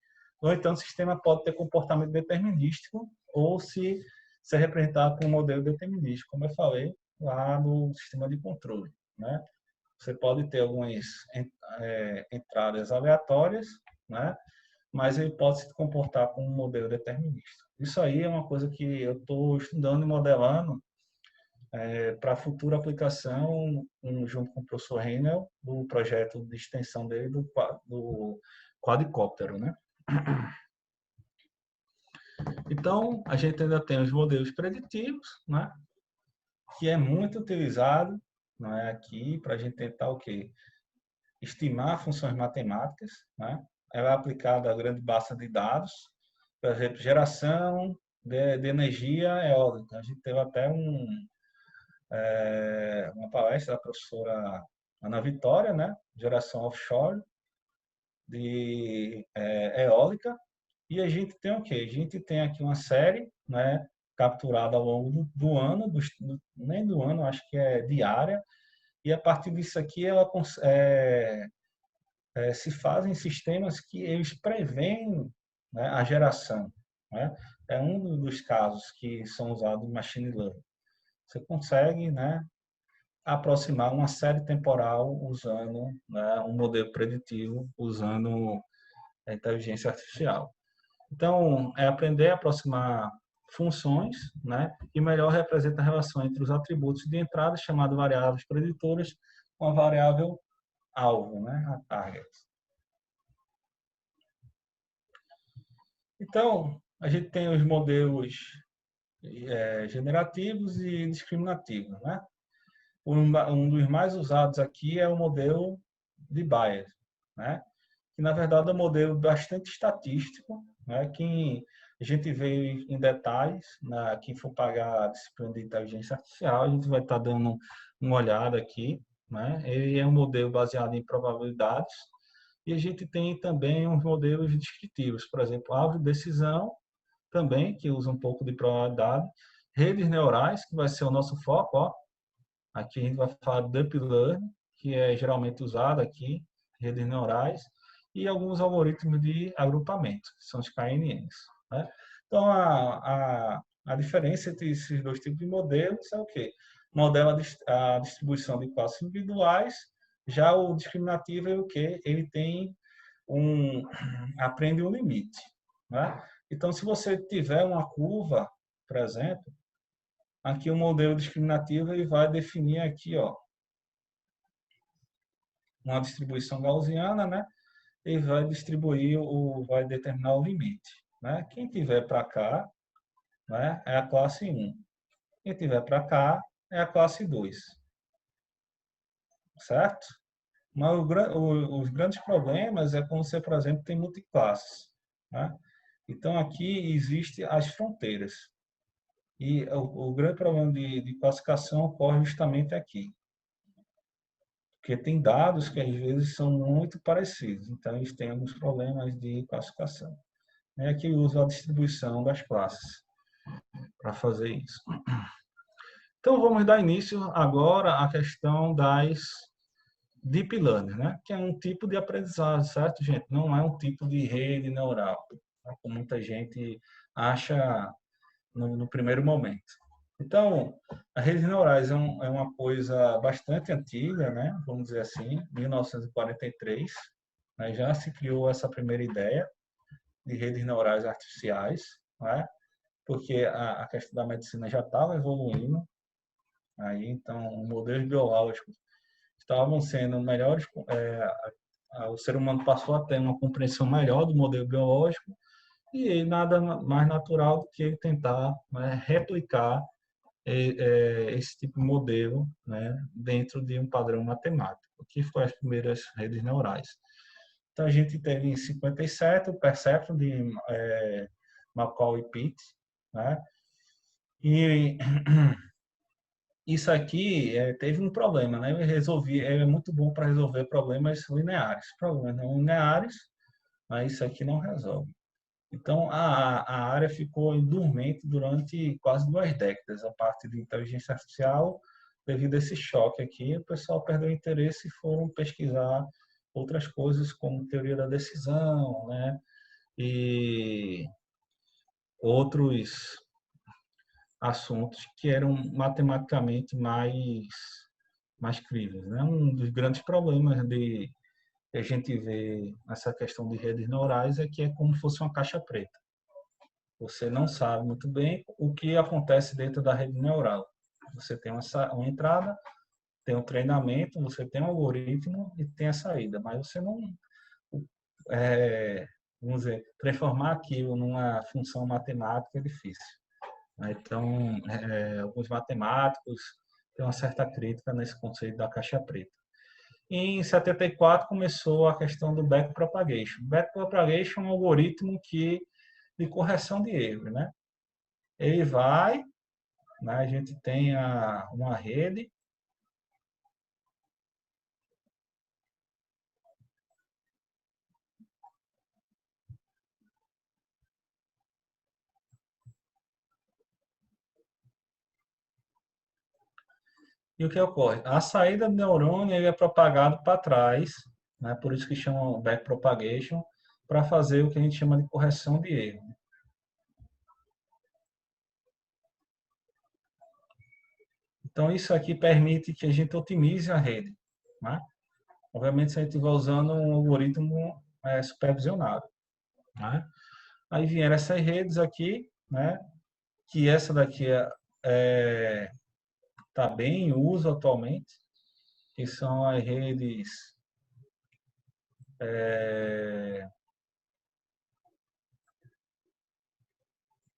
No entanto, o sistema pode ter comportamento determinístico ou se ser representado por um modelo determinístico, como eu falei lá no sistema de controle. Né? Você pode ter algumas entradas aleatórias, né? Mas ele pode se comportar como um modelo determinístico. Isso aí é uma coisa que eu estou estudando e modelando para a futura aplicação, junto com o professor Reinel, do projeto de extensão dele do quadricóptero, né? Então, a gente ainda tem os modelos preditivos, né? Que é muito utilizado, né, aqui para a gente tentar o quê? Estimar funções matemáticas, né? Ela é aplicada a grande base de dados, por exemplo, geração de energia eólica. A gente teve até uma palestra da professora Ana Vitória, né? Geração offshore de eólica. E a gente tem o quê? A gente tem aqui uma série, né? Capturada ao longo do ano, nem do ano, acho que é diária. E a partir disso aqui, ela se fazem sistemas que eles preveem, né, a geração. Né? É um dos casos que são usados em machine learning. Você consegue, né, aproximar uma série temporal usando, né, um modelo preditivo, usando a inteligência artificial. Então, é aprender a aproximar funções, né, e melhor representa a relação entre os atributos de entrada, chamadas variáveis preditoras, com a variável alvo, né, a target. Então, a gente tem os modelos generativos e discriminativos, né? Um dos mais usados aqui é o modelo de Bayes, né? Que na verdade é um modelo bastante estatístico, né? Que a gente vê em detalhes, quem for pagar a disciplina de inteligência artificial, a gente vai estar dando uma olhada aqui, né? Ele é um modelo baseado em probabilidades e a gente tem também uns modelos descritivos, por exemplo, árvore de decisão, também, que usa um pouco de probabilidade, redes neurais, que vai ser o nosso foco, ó. Aqui a gente vai falar de Deep Learning, que é geralmente usado aqui, redes neurais, e alguns algoritmos de agrupamento, que são os KNNs. Né? Então, a diferença entre esses dois tipos de modelos é o quê? Modela a distribuição de classes individuais, já o discriminativo é o quê? Ele tem aprende um limite. Né? Então, se você tiver uma curva, por exemplo, aqui o modelo discriminativo ele vai definir aqui, ó, uma distribuição gaussiana, né? E vai vai determinar o limite, né? Quem tiver para cá, né, é a classe 1. Quem tiver para cá é a classe 2. Certo? Mas os grandes problemas é quando você, por exemplo, tem multiclasses, né? Então aqui existe as fronteiras. E o grande problema de classificação ocorre justamente aqui. Porque tem dados que às vezes são muito parecidos, então eles têm alguns problemas de classificação. É aqui usa a distribuição das classes para fazer isso. Então vamos dar início agora à questão das Deep Learning, né? Que é um tipo de aprendizagem, certo, gente? Não é um tipo de rede neural. né, como muita gente acha no primeiro momento. Então, as redes neurais é uma coisa bastante antiga, né? Vamos dizer assim, 1943, né? Já se criou essa primeira ideia de redes neurais artificiais, né? Porque a questão da medicina já estava evoluindo, aí então modelos biológicos estavam sendo melhores, o ser humano passou a ter uma compreensão melhor do modelo biológico e nada mais natural do que tentar, né, replicar esse tipo de modelo, né, dentro de um padrão matemático, que foi as primeiras redes neurais. Então a gente teve em 57 o Perceptron de McCall e Pitt, né? E isso aqui teve um problema, né? Eu resolvi, é muito bom para resolver problemas lineares. Problemas não lineares, mas isso aqui não resolve. Então, a área ficou dormente durante quase 2 décadas, a parte de inteligência artificial, devido a esse choque aqui, o pessoal perdeu interesse e foram pesquisar outras coisas, como teoria da decisão, né? E outros assuntos que eram matematicamente mais críveis, né? Um dos grandes problemas que a gente vê nessa questão de redes neurais é que é como se fosse uma caixa preta. Você não sabe muito bem o que acontece dentro da rede neural. Você tem uma entrada, tem um treinamento, você tem um algoritmo e tem a saída, mas você não, vamos dizer, transformar aquilo numa função matemática é difícil. Então, alguns matemáticos têm uma certa crítica nesse conceito da caixa preta. Em 74 começou a questão do backpropagation. Backpropagation é um algoritmo de correção de erros, né? Ele vai, né, a gente tem uma rede, e o que ocorre? A saída do neurônio ele é propagado para trás, né, por isso que chamam backpropagation, para fazer o que a gente chama de correção de erro. Então, isso aqui permite que a gente otimize a rede, né? Obviamente, se a gente estiver usando um algoritmo supervisionado, né? Aí vieram essas redes aqui, né? Que essa daqui está bem em uso atualmente, que são as redes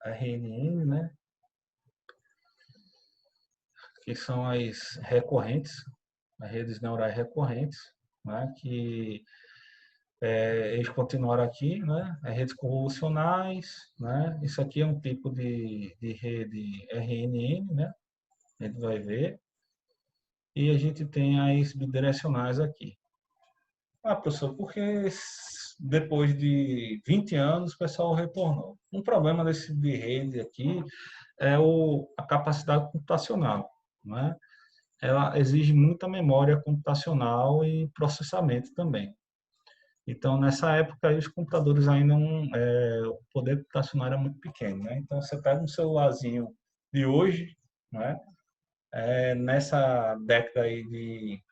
RNN, né? Que são as recorrentes, as redes neurais recorrentes, né? Que eles continuaram aqui, né? As redes convolucionais, né? Isso aqui é um tipo de rede RNN, né? A gente vai ver. E a gente tem as bidirecionais aqui. Ah, professor, porque depois de 20 anos o pessoal retornou. Um problema desse tipo de rede aqui é a capacidade computacional, né? Ela exige muita memória computacional e processamento também. Então, nessa época, os computadores ainda o poder computacional era muito pequeno, né? Então, você pega um celularzinho de hoje, né? Nessa década aí de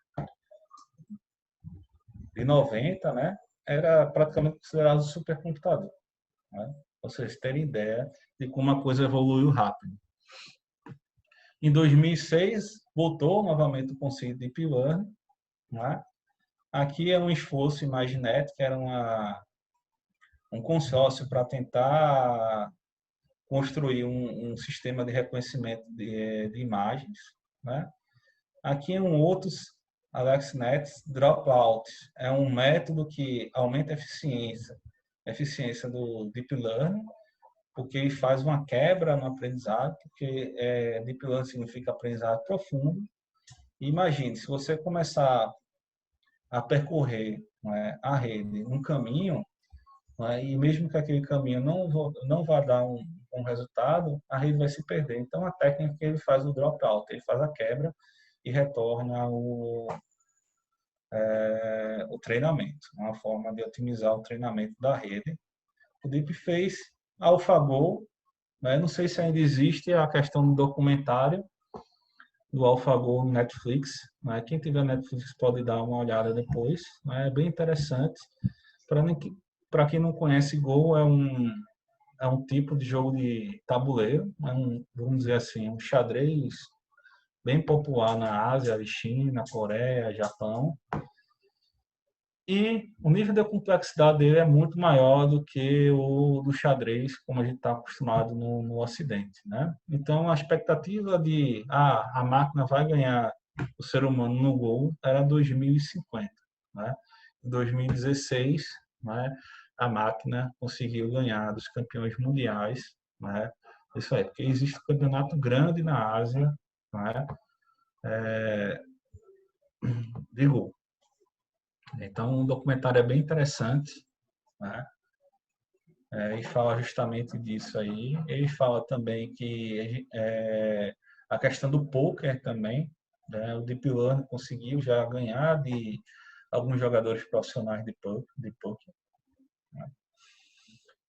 90, né? Era praticamente considerado um supercomputador, né? Para vocês terem ideia de como a coisa evoluiu rápido. Em 2006, voltou novamente o conceito de Deep Learning, né? Aqui é um esforço Imaginet, que era um consórcio para tentar construir um sistema de reconhecimento de imagens, né? Aqui é um outros AlexNet Dropout. É um método que aumenta a eficiência do Deep Learning, porque ele faz uma quebra no aprendizado, porque Deep Learning significa aprendizado profundo. E imagine, se você começar a percorrer, né, a rede, um caminho, né, e mesmo que aquele caminho não vá dar um resultado, a rede vai se perder. Então, a técnica que ele faz o dropout, ele faz a quebra e retorna o treinamento, uma forma de otimizar o treinamento da rede, o Deep fez AlphaGo, né? Não sei se ainda existe a questão do documentário do AlphaGo no Netflix, né? Quem tiver Netflix pode dar uma olhada depois, né? É bem interessante. Para quem não conhece, Go é um tipo de jogo de tabuleiro, vamos dizer assim, um xadrez bem popular na Ásia, China, Coreia, Japão. E o nível de complexidade dele é muito maior do que o do xadrez, como a gente está acostumado no Ocidente, né? Então, a expectativa de a máquina vai ganhar o ser humano no Go era 2050, né? Em 2016, né, a máquina conseguiu ganhar dos campeões mundiais, né? Isso aí, porque existe um campeonato grande na Ásia, né, de Go. Então, o documentário é bem interessante, né? E fala justamente disso aí. Ele fala também que a questão do poker também, né? O Deep Learning conseguiu já ganhar de alguns jogadores profissionais de poker, né?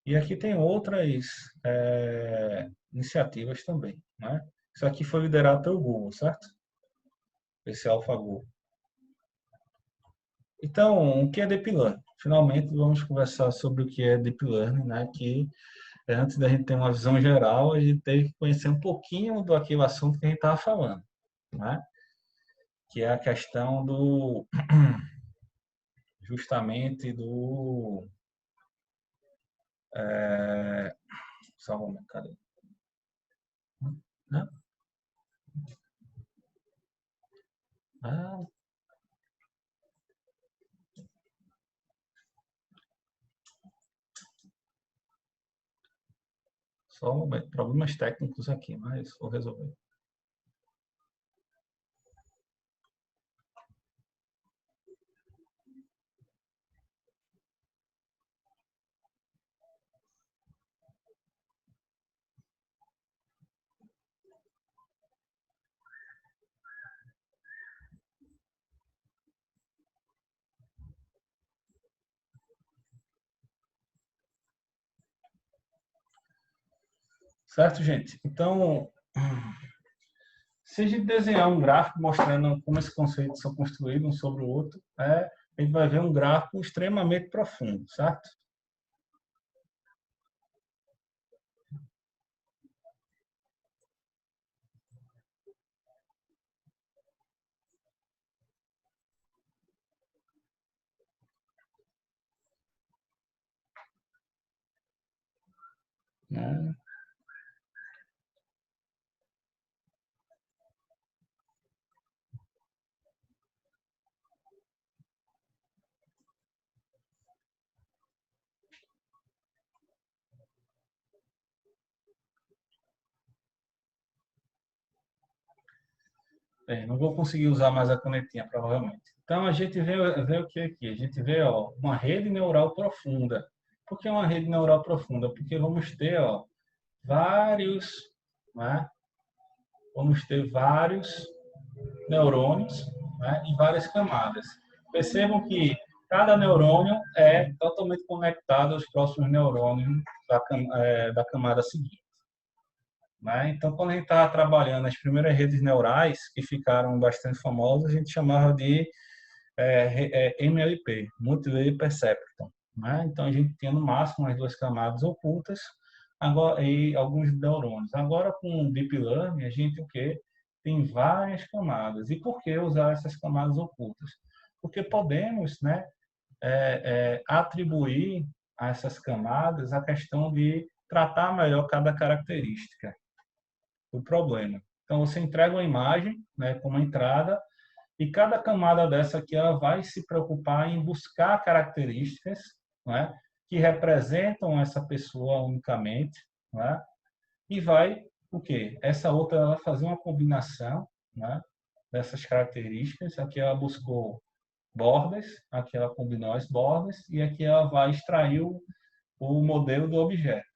E aqui tem outras iniciativas também, né? Isso aqui foi liderado pelo Google, certo? Esse AlphaGo. Então, o que é Deep Learning? Finalmente, vamos conversar sobre o que é Deep Learning, né? Que antes da gente ter uma visão geral, a gente tem que conhecer um pouquinho do aquele assunto que a gente estava falando, né? Que é a questão do justamente do só um momento, cadê? Né? Ah, só um momento, problemas técnicos aqui, mas vou resolver. Certo, gente? Então, se a gente desenhar um gráfico mostrando como esses conceitos são construídos um sobre o outro, a gente vai ver um gráfico extremamente profundo, certo? Né? Bem, não vou conseguir usar mais a canetinha, provavelmente. Então, a gente vê o que aqui? A gente vê uma rede neural profunda. Por que uma rede neural profunda? Porque vamos ter vários, né? Vamos ter vários neurônios, né? Em várias camadas. Percebam que cada neurônio é totalmente conectado aos próximos neurônios da camada seguinte. Né? Então, quando a gente estava trabalhando as primeiras redes neurais, que ficaram bastante famosas, a gente chamava de MLP, Multi-Layer Perceptron. Né? Então, a gente tinha no máximo as duas camadas ocultas agora, e alguns neurônios. Agora, com o Deep Learning, a gente o quê? Tem várias camadas. E por que usar essas camadas ocultas? Porque podemos, né, atribuir a essas camadas a questão de tratar melhor cada característica do problema. Então, você entrega uma imagem, né, como entrada, e cada camada dessa aqui ela vai se preocupar em buscar características, né, que representam essa pessoa unicamente, né, e vai o quê? Essa outra ela vai fazer uma combinação, né, dessas características. Aqui ela buscou bordas, aqui ela combinou as bordas e aqui ela vai extrair o modelo do objeto.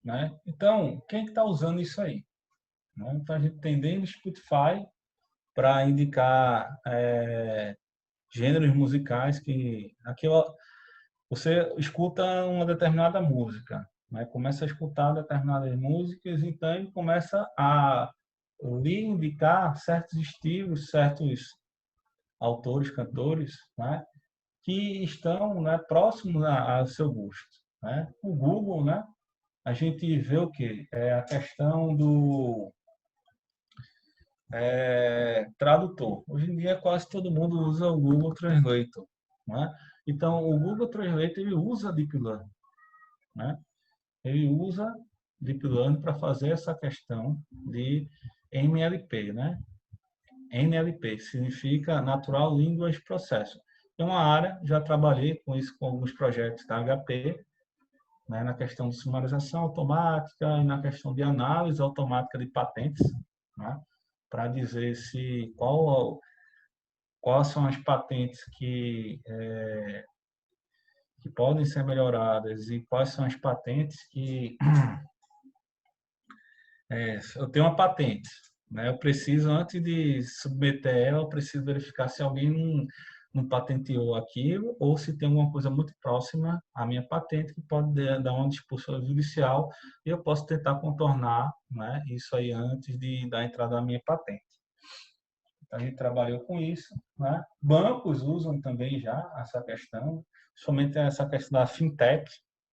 Né? Então, quem está usando isso aí? Né? Então, a gente tem dentro do Spotify para indicar gêneros musicais que... Aqui Você escuta uma determinada música, né? Começa a escutar determinadas músicas, então ele começa a lhe indicar certos estilos, certos autores, cantores, né? Que estão, né, próximos ao seu gosto, né? O Google, né? A gente vê o quê? É a questão do tradutor. Hoje em dia quase todo mundo usa o Google Translator, né? Então o Google Translator ele usa Deep Learning, né? Ele usa Deep Learning para fazer essa questão de NLP, né? NLP significa Natural Language Processing. É uma área, já trabalhei com isso com alguns projetos da HP, né, na questão de sumarização automática e na questão de análise automática de patentes, né, para dizer se quais são as patentes que podem ser melhoradas e quais são as patentes que eu tenho uma patente, né? Eu preciso, antes de submeter ela, eu preciso verificar se alguém não patenteou aquilo ou se tem alguma coisa muito próxima à minha patente que pode dar uma disputa judicial e eu posso tentar contornar, né, isso aí antes da entrada da minha patente. Então, a gente trabalhou com isso, né? Bancos usam também já essa questão, somente essa questão da fintech,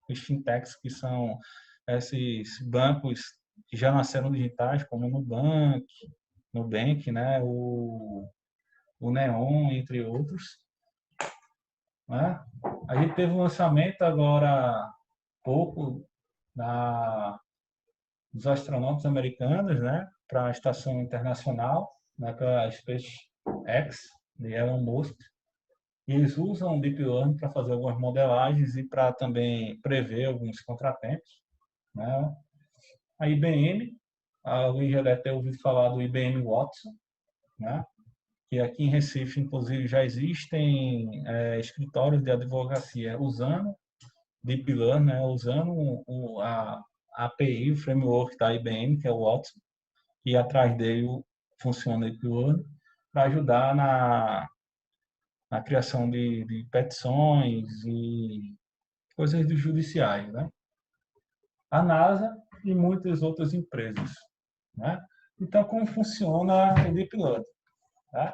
os fintechs que são esses bancos que já nasceram digitais, como o Nubank, né? O Neon, entre outros, né? A gente teve um lançamento agora há pouco dos astronautas americanos, né? Para a estação internacional, né? Para a SpaceX, de Elon Musk. E eles usam o Deep Learning para fazer algumas modelagens e para também prever alguns contratempos, né? A IBM, alguém já deve ter ouvido falar do IBM Watson, né? Que aqui em Recife, inclusive, já existem escritórios de advocacia usando Deep Learning, né? Usando a API, o framework da IBM, que é o Watson, e atrás dele funciona o Deep Learning, para ajudar na criação de petições e coisas dos judiciais, né? A NASA e muitas outras empresas, né? Então, como funciona o Deep Learning? Tá?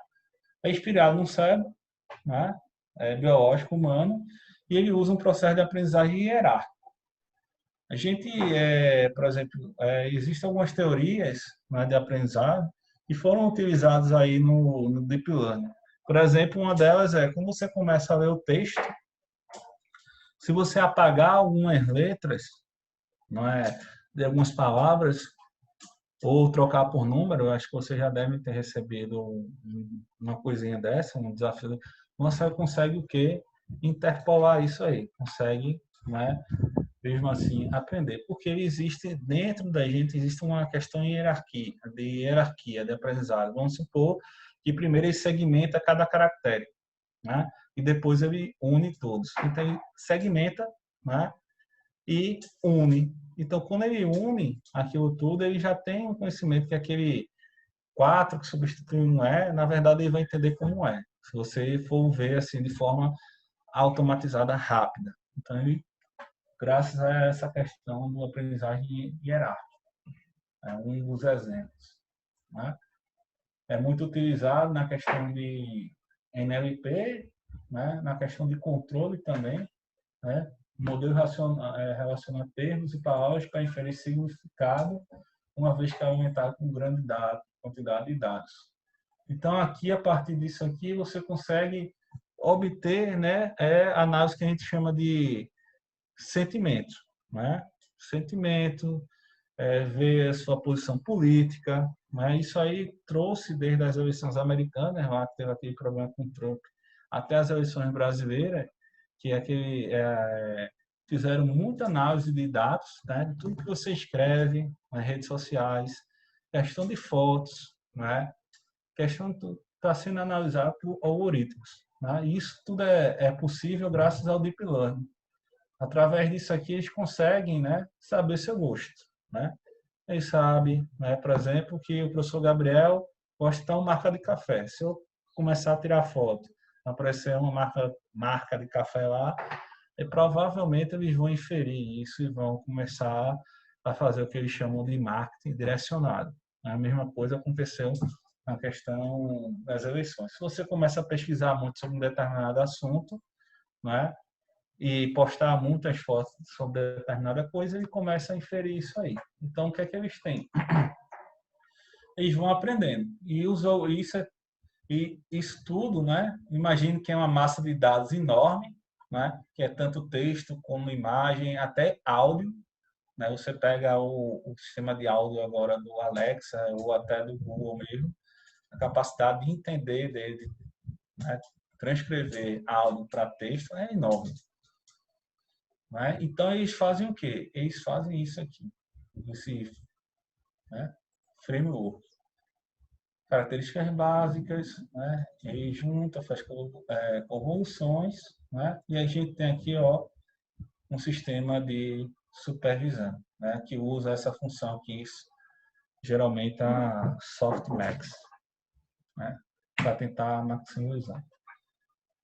É inspirado no cérebro, né? Biológico humano, e ele usa um processo de aprendizagem hierárquico. A gente, por exemplo, existem algumas teorias, né, de aprendizagem que foram utilizadas aí no Deep Learning. Por exemplo, uma delas é como você começa a ler o texto, se você apagar algumas letras, não é, de algumas palavras, ou trocar por número, eu acho que você já deve ter recebido uma coisinha dessa, um desafio. Você consegue o quê? Interpolar isso aí, consegue, né, mesmo assim, aprender. Porque existe, dentro da gente, existe uma questão de hierarquia de aprendizado. Vamos supor que primeiro ele segmenta cada caractere, né? E depois ele une todos. Então, ele segmenta, né? E une. Então, quando ele une aquilo tudo, ele já tem um conhecimento que aquele 4 que substitui um na verdade, ele vai entender como é. Se você for ver assim de forma automatizada, rápida. Então, ele, graças a essa questão do aprendizagem hierárquica, é um dos exemplos, né? É muito utilizado na questão de NLP, né? Na questão de controle também, né? O modelo relaciona termos e palavras para inferir significado, uma vez que é aumentado com grande quantidade de dados. Então, aqui, a partir disso aqui, você consegue obter, né, análise que a gente chama de sentimento, né? Sentimento, ver a sua posição política, né? Isso aí trouxe desde as eleições americanas, lá que teve aquele problema com o Trump, até as eleições brasileiras, que fizeram muita análise de dados, né, de tudo que você escreve nas redes sociais, questão de fotos, né, questão está sendo analisado por algoritmos. Né, e isso tudo é possível graças ao Deep Learning. Através disso aqui, eles conseguem, né, saber seu gosto. Né? Eles sabem, né, por exemplo, que o professor Gabriel gosta de uma marca de café. Se eu começar a tirar foto, aparecer uma marca de café lá, e provavelmente eles vão inferir isso e vão começar a fazer o que eles chamam de marketing direcionado. A mesma coisa aconteceu na questão das eleições. Se você começa a pesquisar muito sobre um determinado assunto, né, e postar muitas fotos sobre determinada coisa, ele começa a inferir isso aí. Então, o que é que eles têm? Eles vão aprendendo. E usou isso, e isso tudo, né? Imagine que é uma massa de dados enorme, né? Que é tanto texto como imagem, até áudio. Né? Você pega o sistema de áudio agora do Alexa ou até do Google mesmo, a capacidade de entender dele, né? Transcrever áudio para texto é enorme. Né? Então, eles fazem o quê? Eles fazem isso aqui, esse, né, framework. Características básicas, né? Ele junta, faz convoluções, né? E a gente tem aqui, ó, um sistema de supervisão, né? Que usa essa função aqui, geralmente a softmax, né? Para tentar maximizar.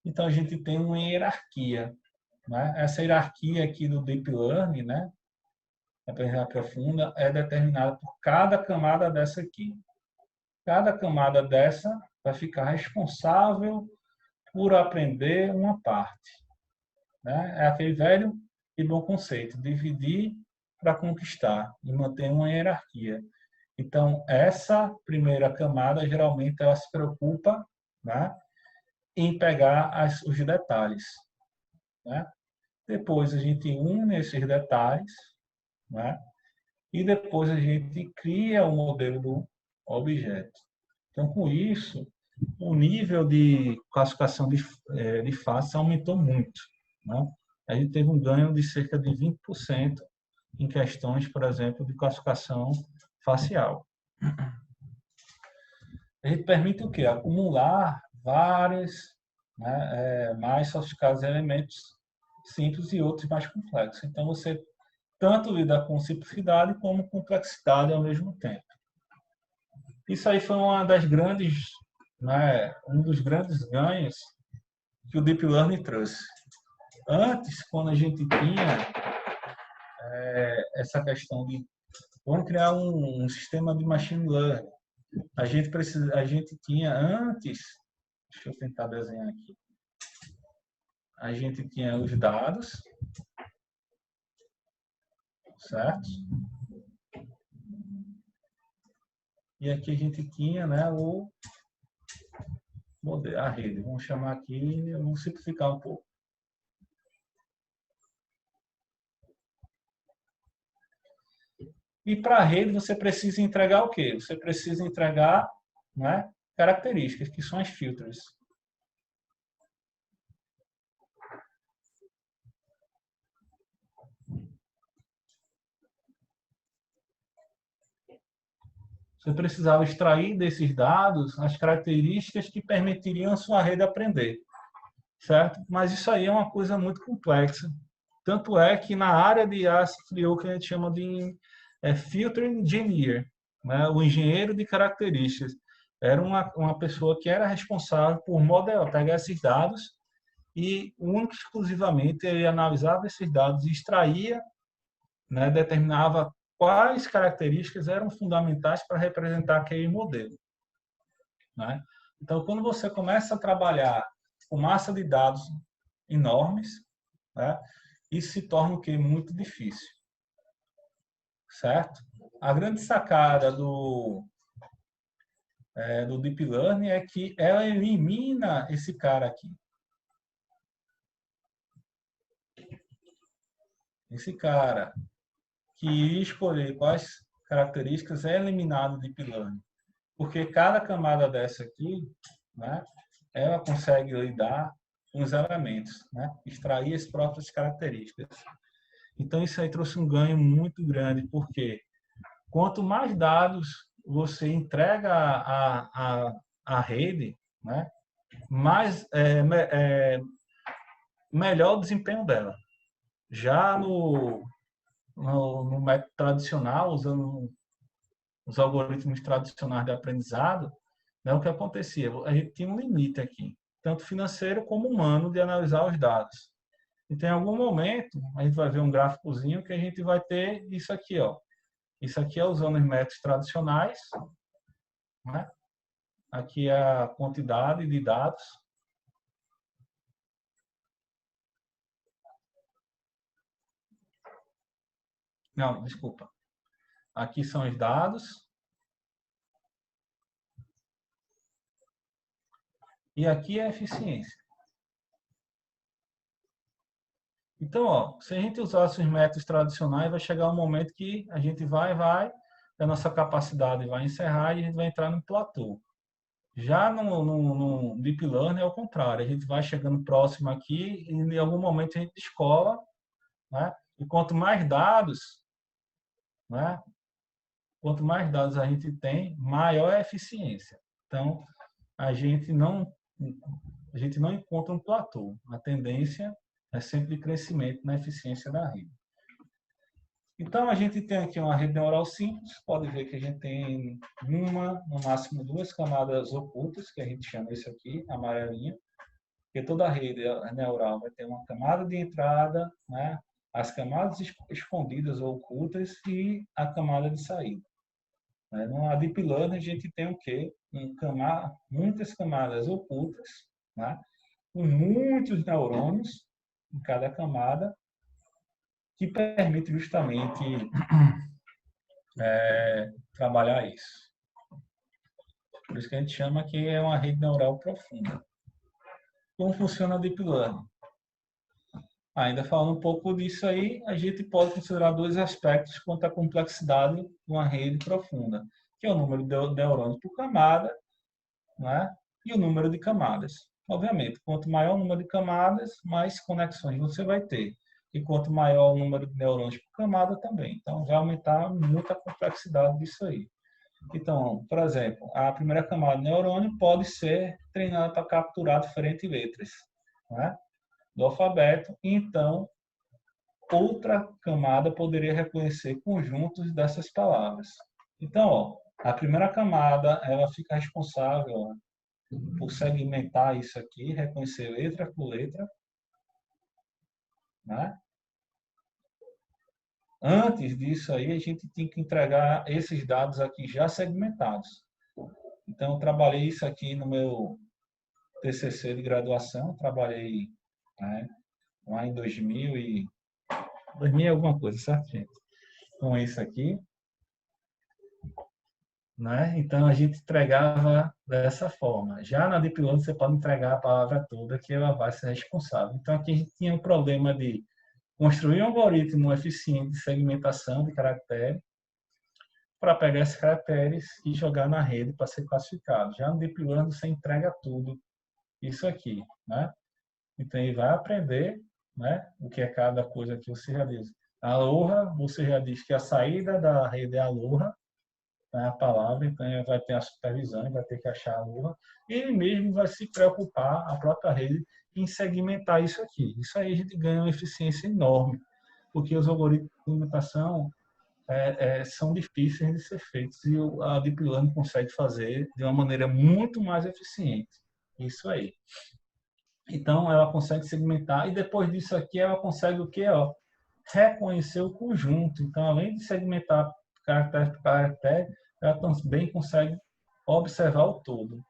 Então, a gente tem uma hierarquia, né? Essa hierarquia aqui do Deep Learning, né? A aprendizagem profunda é determinada por cada camada dessa aqui. Cada camada dessa vai ficar responsável por aprender uma parte. Né? É aquele velho e bom conceito, dividir para conquistar e manter uma hierarquia. Então, essa primeira camada, geralmente, ela se preocupa, né, em pegar os detalhes. Né? Depois, a gente une esses detalhes, né? E depois a gente cria o modelo do objeto. Então, com isso, o nível de classificação de faces aumentou muito. Né? A gente teve um ganho de cerca de 20% em questões, por exemplo, de classificação facial. A gente permite o quê? Acumular vários, né, mais sofisticados elementos simples e outros mais complexos. Então, você tanto lida com simplicidade como complexidade ao mesmo tempo. Isso aí foi uma das grandes, né, um dos grandes ganhos que o Deep Learning trouxe. Antes, quando a gente tinha essa questão de vamos criar um sistema de machine learning, a gente tinha antes, deixa eu tentar desenhar aqui, a gente tinha os dados, certo? E aqui a gente tinha, né, o modelo, a rede. Vamos chamar aqui, vamos simplificar um pouco. E para a rede você precisa entregar o quê? Você precisa entregar, né, características, que são as filters. Você precisava extrair desses dados as características que permitiriam a sua rede aprender, certo? Mas isso aí é uma coisa muito complexa. Tanto é que na área de IA se criou o que a gente chama de Filter Engineer, né? O engenheiro de características. Era uma pessoa que era responsável por modelar, pegar esses dados e, único e exclusivamente, ele analisava esses dados e extraía, né, determinava quais características eram fundamentais para representar aquele modelo. Né? Então, quando você começa a trabalhar com massa de dados enormes, né, isso se torna o quê? Muito difícil. Certo? A grande sacada do Deep Learning é que ela elimina esse cara aqui. Esse cara que iria escolher quais características é eliminado do Deep Learning. Porque cada camada dessa aqui, né, ela consegue lidar com os elementos, né, extrair as próprias características. Então, isso aí trouxe um ganho muito grande, porque quanto mais dados você entrega à rede, né, mais melhor o desempenho dela. Já no método tradicional, usando os algoritmos tradicionais de aprendizado, né, o que acontecia? A gente tinha um limite aqui, tanto financeiro como humano, de analisar os dados. Então, em algum momento, a gente vai ver um gráficozinho que a gente vai ter isso aqui, ó. Isso aqui é usando os métodos tradicionais, né? Aqui é a quantidade de dados. Não, desculpa. Aqui são os dados. E aqui é a eficiência. Então, ó, se a gente usar esses métodos tradicionais, vai chegar um momento que a gente vai, a nossa capacidade vai encerrar e a gente vai entrar no platô. Já no Deep Learning é o contrário, a gente vai chegando próximo aqui e em algum momento a gente descola, né? E quanto mais dados, né? Quanto mais dados a gente tem, maior é a eficiência. Então, a gente não encontra um platô. A tendência é sempre de crescimento na eficiência da rede. Então, a gente tem aqui uma rede neural simples. Pode ver que a gente tem no máximo 2 camadas ocultas, que a gente chama isso aqui, amarelinha. Porque toda a rede neural vai ter uma camada de entrada, né? As camadas escondidas ou ocultas e a camada de saída. Na Deep Learning, a gente tem o quê? Muitas camadas ocultas, né? Com muitos neurônios em cada camada, que permite justamente trabalhar isso. Por isso que a gente chama que é uma rede neural profunda. Como funciona a Deep Learning? Ainda falando um pouco disso aí, a gente pode considerar 2 aspectos quanto à complexidade de uma rede profunda, que é o número de neurônios por camada, né? E o número de camadas. Obviamente, quanto maior o número de camadas, mais conexões você vai ter. E quanto maior o número de neurônios por camada também. Então, vai aumentar muito a complexidade disso aí. Então, por exemplo, a primeira camada de neurônio pode ser treinada para capturar diferentes letras, né, do alfabeto. E então, outra camada poderia reconhecer conjuntos dessas palavras. Então, ó, a primeira camada ela fica responsável por segmentar isso aqui, reconhecer letra por letra, né? Antes disso aí, a gente tem que entregar esses dados aqui já segmentados. Então, eu trabalhei isso aqui no meu TCC de graduação, trabalhei, né, lá em 2000 e alguma coisa, certo, gente? Com isso aqui, né? Então, a gente entregava dessa forma. Já na Deep Learning, você pode entregar a palavra toda, que ela vai ser responsável. Então, aqui a gente tinha um problema de construir um algoritmo eficiente de segmentação de caracteres para pegar esses caracteres e jogar na rede para ser classificado. Já no Deep Learning, você entrega tudo isso aqui, né? Então, ele vai aprender, né, o que é cada coisa que você já diz. Aloha, você já diz que a saída da rede é aloha, né, a palavra, então ele vai ter a supervisão, ele vai ter que achar a aloha, e ele mesmo vai se preocupar, a própria rede, em segmentar isso aqui. Isso aí a gente ganha uma eficiência enorme, porque os algoritmos de segmentação são difíceis de ser feitos e a Deep Learning consegue fazer de uma maneira muito mais eficiente. Isso aí. Então, ela consegue segmentar e depois disso aqui, ela consegue o quê? Ó, reconhecer o conjunto. Então, além de segmentar caractere por caractere, ela também consegue observar o todo.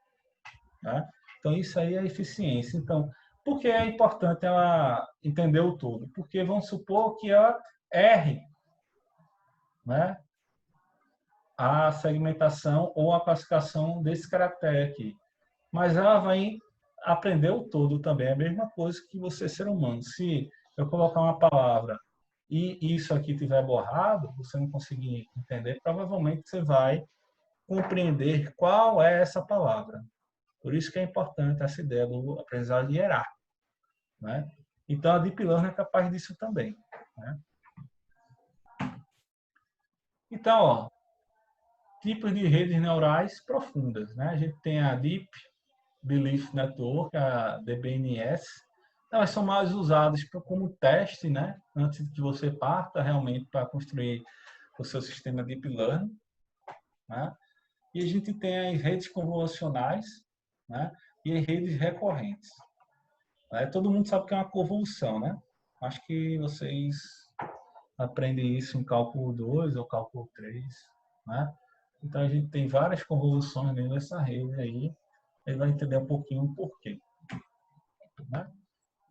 Né? Então, isso aí é eficiência. Então, por que é importante ela entender o todo? Porque vamos supor que ela erre, né, a segmentação ou a classificação desse caractere aqui. Mas ela vai aprender o todo também. É a mesma coisa que você, ser humano. Se eu colocar uma palavra e isso aqui tiver borrado, você não conseguir entender, provavelmente você vai compreender qual é essa palavra. Por isso que é importante essa ideia do aprendizado hierárquico, né? Então, a Deep Learning é capaz disso também, né? Então, ó, tipos de redes neurais profundas, né? A gente tem a Deep Belief Network, a DBNS. Elas são mais usadas como teste, né? Antes de que você parta realmente para construir o seu sistema Deep Learning, né? E a gente tem as redes convolucionais, né, e as redes recorrentes. Todo mundo sabe que é uma convolução, né? Acho que vocês aprendem isso em cálculo 2 ou cálculo 3, né? Então, a gente tem várias convoluções dentro dessa rede aí. Ele vai entender um pouquinho o porquê, né?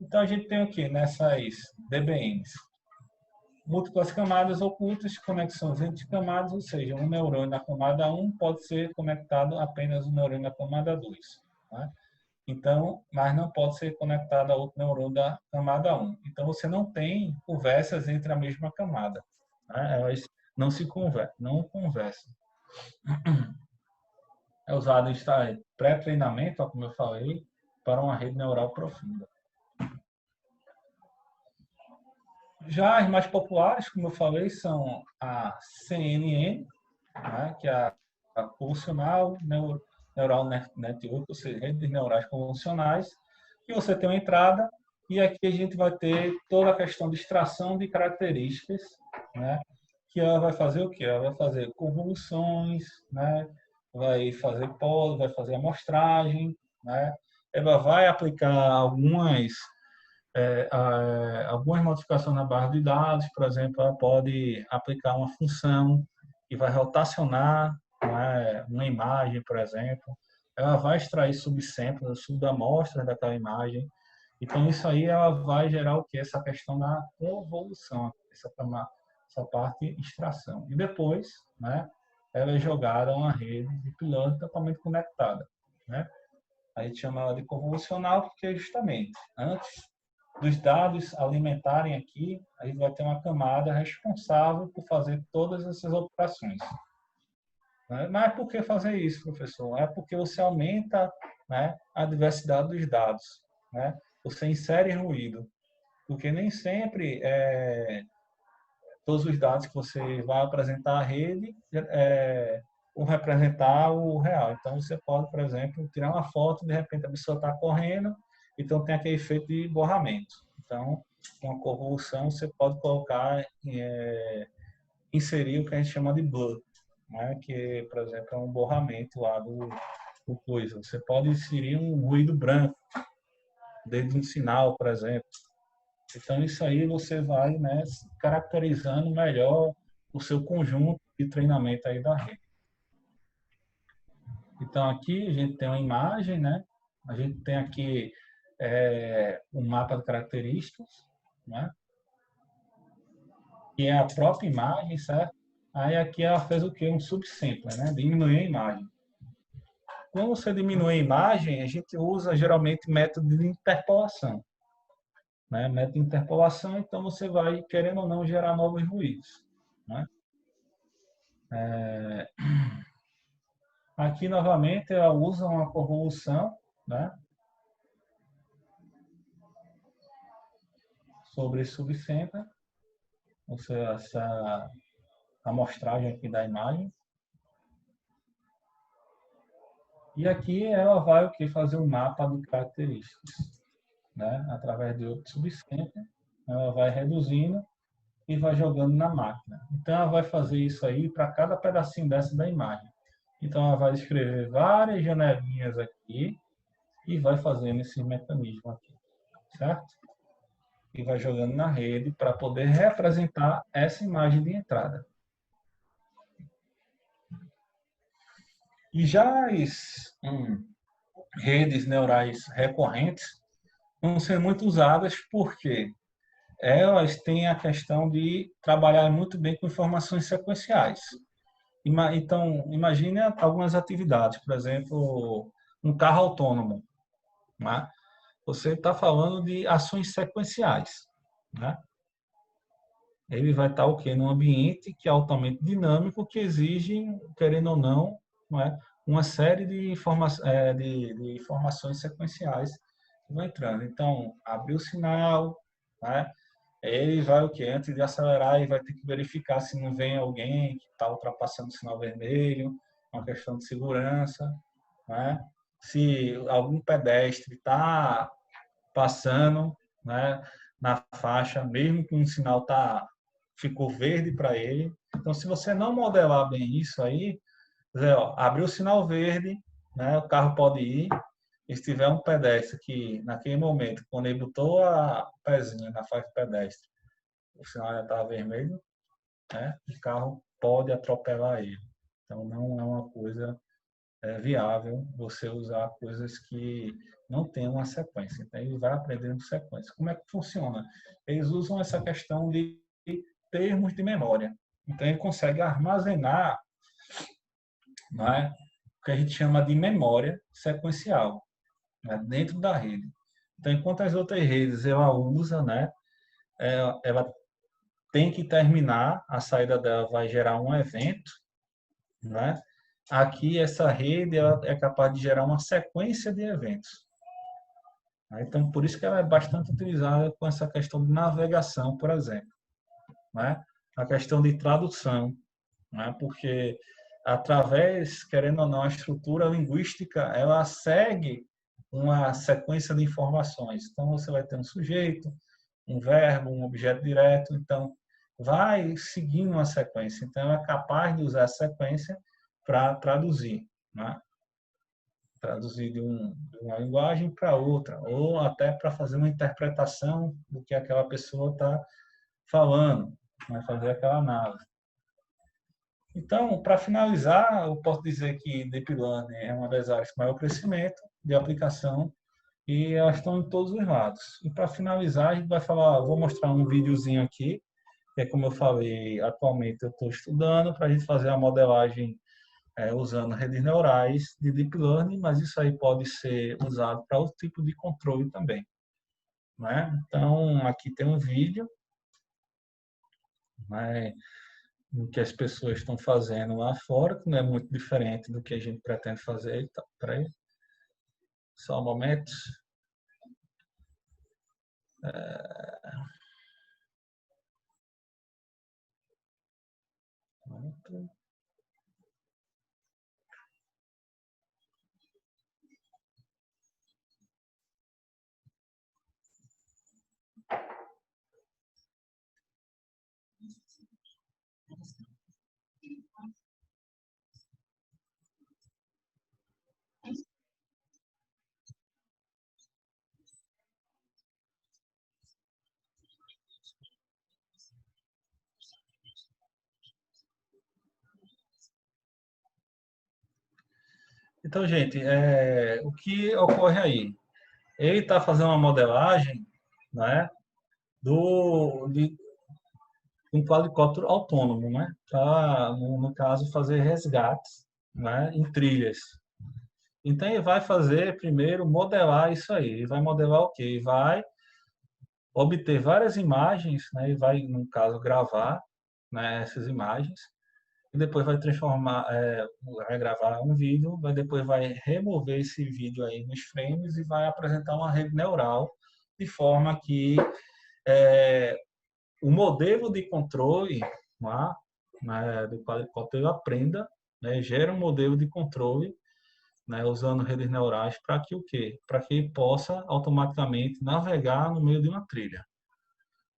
Então, a gente tem o quê? Nessas DBMs. Múltiplas camadas ocultas, conexões entre camadas, ou seja, um neurônio na camada 1 pode ser conectado apenas um neurônio na camada 2. Né? Então, mas não pode ser conectado a outro neurônio da camada 1. Então, você não tem conversas entre a mesma camada. Né? Elas não se conversam, não conversam. É usado em pré-treinamento, como eu falei, para uma rede neural profunda. Já as mais populares, como eu falei, são a CNN, né, que é a convolucional neural network, ou seja, redes neurais convolucionais, que você tem uma entrada e aqui a gente vai ter toda a questão de extração de características, né, que ela vai fazer o quê? Ela vai fazer convoluções, né, vai fazer polo, vai fazer amostragem, né, ela vai aplicar algumas modificações na base de dados, por exemplo, ela pode aplicar uma função que vai rotacionar, né, uma imagem, por exemplo. Ela vai extrair subsamples, subamostras daquela imagem. Então, isso aí ela vai gerar o quê? Essa questão da convolução, essa parte de extração. E depois, né, ela é jogada a uma rede de piloto totalmente conectada. Né? A gente chama ela de convolucional porque, justamente, antes dos dados alimentarem aqui, a gente vai ter uma camada responsável por fazer todas essas operações. Mas por que fazer isso, professor? É porque você aumenta, né, a diversidade dos dados. Né? Você insere ruído. Porque nem sempre todos os dados que você vai apresentar à rede vão representar o real. Então, você pode, por exemplo, tirar uma foto, de repente a pessoa está correndo, então tem aquele efeito de borramento. Então, com a convolução, você pode colocar, inserir o que a gente chama de blur, né? Que, por exemplo, é um borramento lá do coisa. Você pode inserir um ruído branco, dentro de um sinal, por exemplo. Então, isso aí você vai, né, caracterizando melhor o seu conjunto de treinamento aí da rede. Então, aqui a gente tem uma imagem, né? A gente tem aqui um mapa de características, né? Que é a própria imagem, certo? Aí aqui ela fez o quê? Um subsampler, né? Diminuir a imagem. Quando você diminui a imagem, a gente usa geralmente método de interpolação. Né? Método de interpolação, então você vai, querendo ou não, gerar novos ruídos. Né? Aqui, novamente, ela usa uma convolução, né? Sobre esse subsampler, ou seja, essa amostragem aqui da imagem. E aqui ela vai o que? Fazer um mapa de características. Né? Através de outro subsampler, ela vai reduzindo e vai jogando na máquina. Então, ela vai fazer isso aí para cada pedacinho dessa da imagem. Então, ela vai escrever várias janelinhas aqui e vai fazendo esse mecanismo aqui, certo? E vai jogando na rede para poder representar essa imagem de entrada. E já as redes neurais recorrentes vão ser muito usadas porque elas têm a questão de trabalhar muito bem com informações sequenciais. Então, imagine algumas atividades, por exemplo, um carro autônomo. Né? Você está falando de ações sequenciais. Né? Ele vai estar o quê? Num ambiente que é altamente dinâmico, que exige, querendo ou não, uma série de informações sequenciais que vão entrando. Então, abrir o sinal, né? Ele vai o quê? Antes de acelerar, ele vai ter que verificar se não vem alguém que está ultrapassando o sinal vermelho, uma questão de segurança, né? Se algum pedestre está passando, né, na faixa, mesmo que um sinal ficou verde para ele. Então, se você não modelar bem isso aí, abriu o sinal verde, né, o carro pode ir, e se tiver um pedestre que, naquele momento, quando ele botou a pezinha na faixa pedestre, o sinal já estava vermelho, né? O carro pode atropelar ele. Então, não é uma coisa viável você usar coisas que não tem uma sequência. Então, ele vai aprendendo sequência. Como é que funciona? Eles usam essa questão de termos de memória. Então, ele consegue armazenar, né, o que a gente chama de memória sequencial, né, dentro da rede. Então, enquanto as outras redes ela usa, né, ela tem que terminar, a saída dela vai gerar um evento, né? Aqui, essa rede ela é capaz de gerar uma sequência de eventos. Então, por isso que ela é bastante utilizada com essa questão de navegação, por exemplo, né? A questão de tradução, né? Porque através, querendo ou não, a estrutura linguística, ela segue uma sequência de informações. Então, você vai ter um sujeito, um verbo, um objeto direto, então vai seguindo uma sequência. Então, ela é capaz de usar a sequência para traduzir, né? Traduzir de uma linguagem para outra, ou até para fazer uma interpretação do que aquela pessoa está falando, né? Fazer aquela análise. Então, para finalizar, eu posso dizer que Deep Learning é uma das áreas com maior crescimento de aplicação e elas estão em todos os lados. E para finalizar, a gente vai falar, vou mostrar um videozinho aqui, que é como eu falei, atualmente eu estou estudando para a gente fazer a modelagem usando redes neurais de Deep Learning, mas isso aí pode ser usado para outro tipo de controle também, né? Então, aqui tem um vídeo, né, do que as pessoas estão fazendo lá fora, que não é muito diferente do que a gente pretende fazer. Então, peraí, só um momento. Então, gente, o que ocorre aí? Ele está fazendo uma modelagem, né, de um quadricóptero autônomo, né, para, no caso, fazer resgates, né, em trilhas. Então, ele vai fazer, primeiro, modelar isso aí. Ele vai modelar o quê? Ele vai obter várias imagens, né, e vai, no caso, gravar, né, essas imagens, e depois vai transformar, vai gravar um vídeo, depois vai remover esse vídeo aí nos frames e vai apresentar uma rede neural de forma que o modelo de controle lá, né, do quadricóptero aprenda, né, gera um modelo de controle, né, usando redes neurais para que o quê? Para que ele possa automaticamente navegar no meio de uma trilha.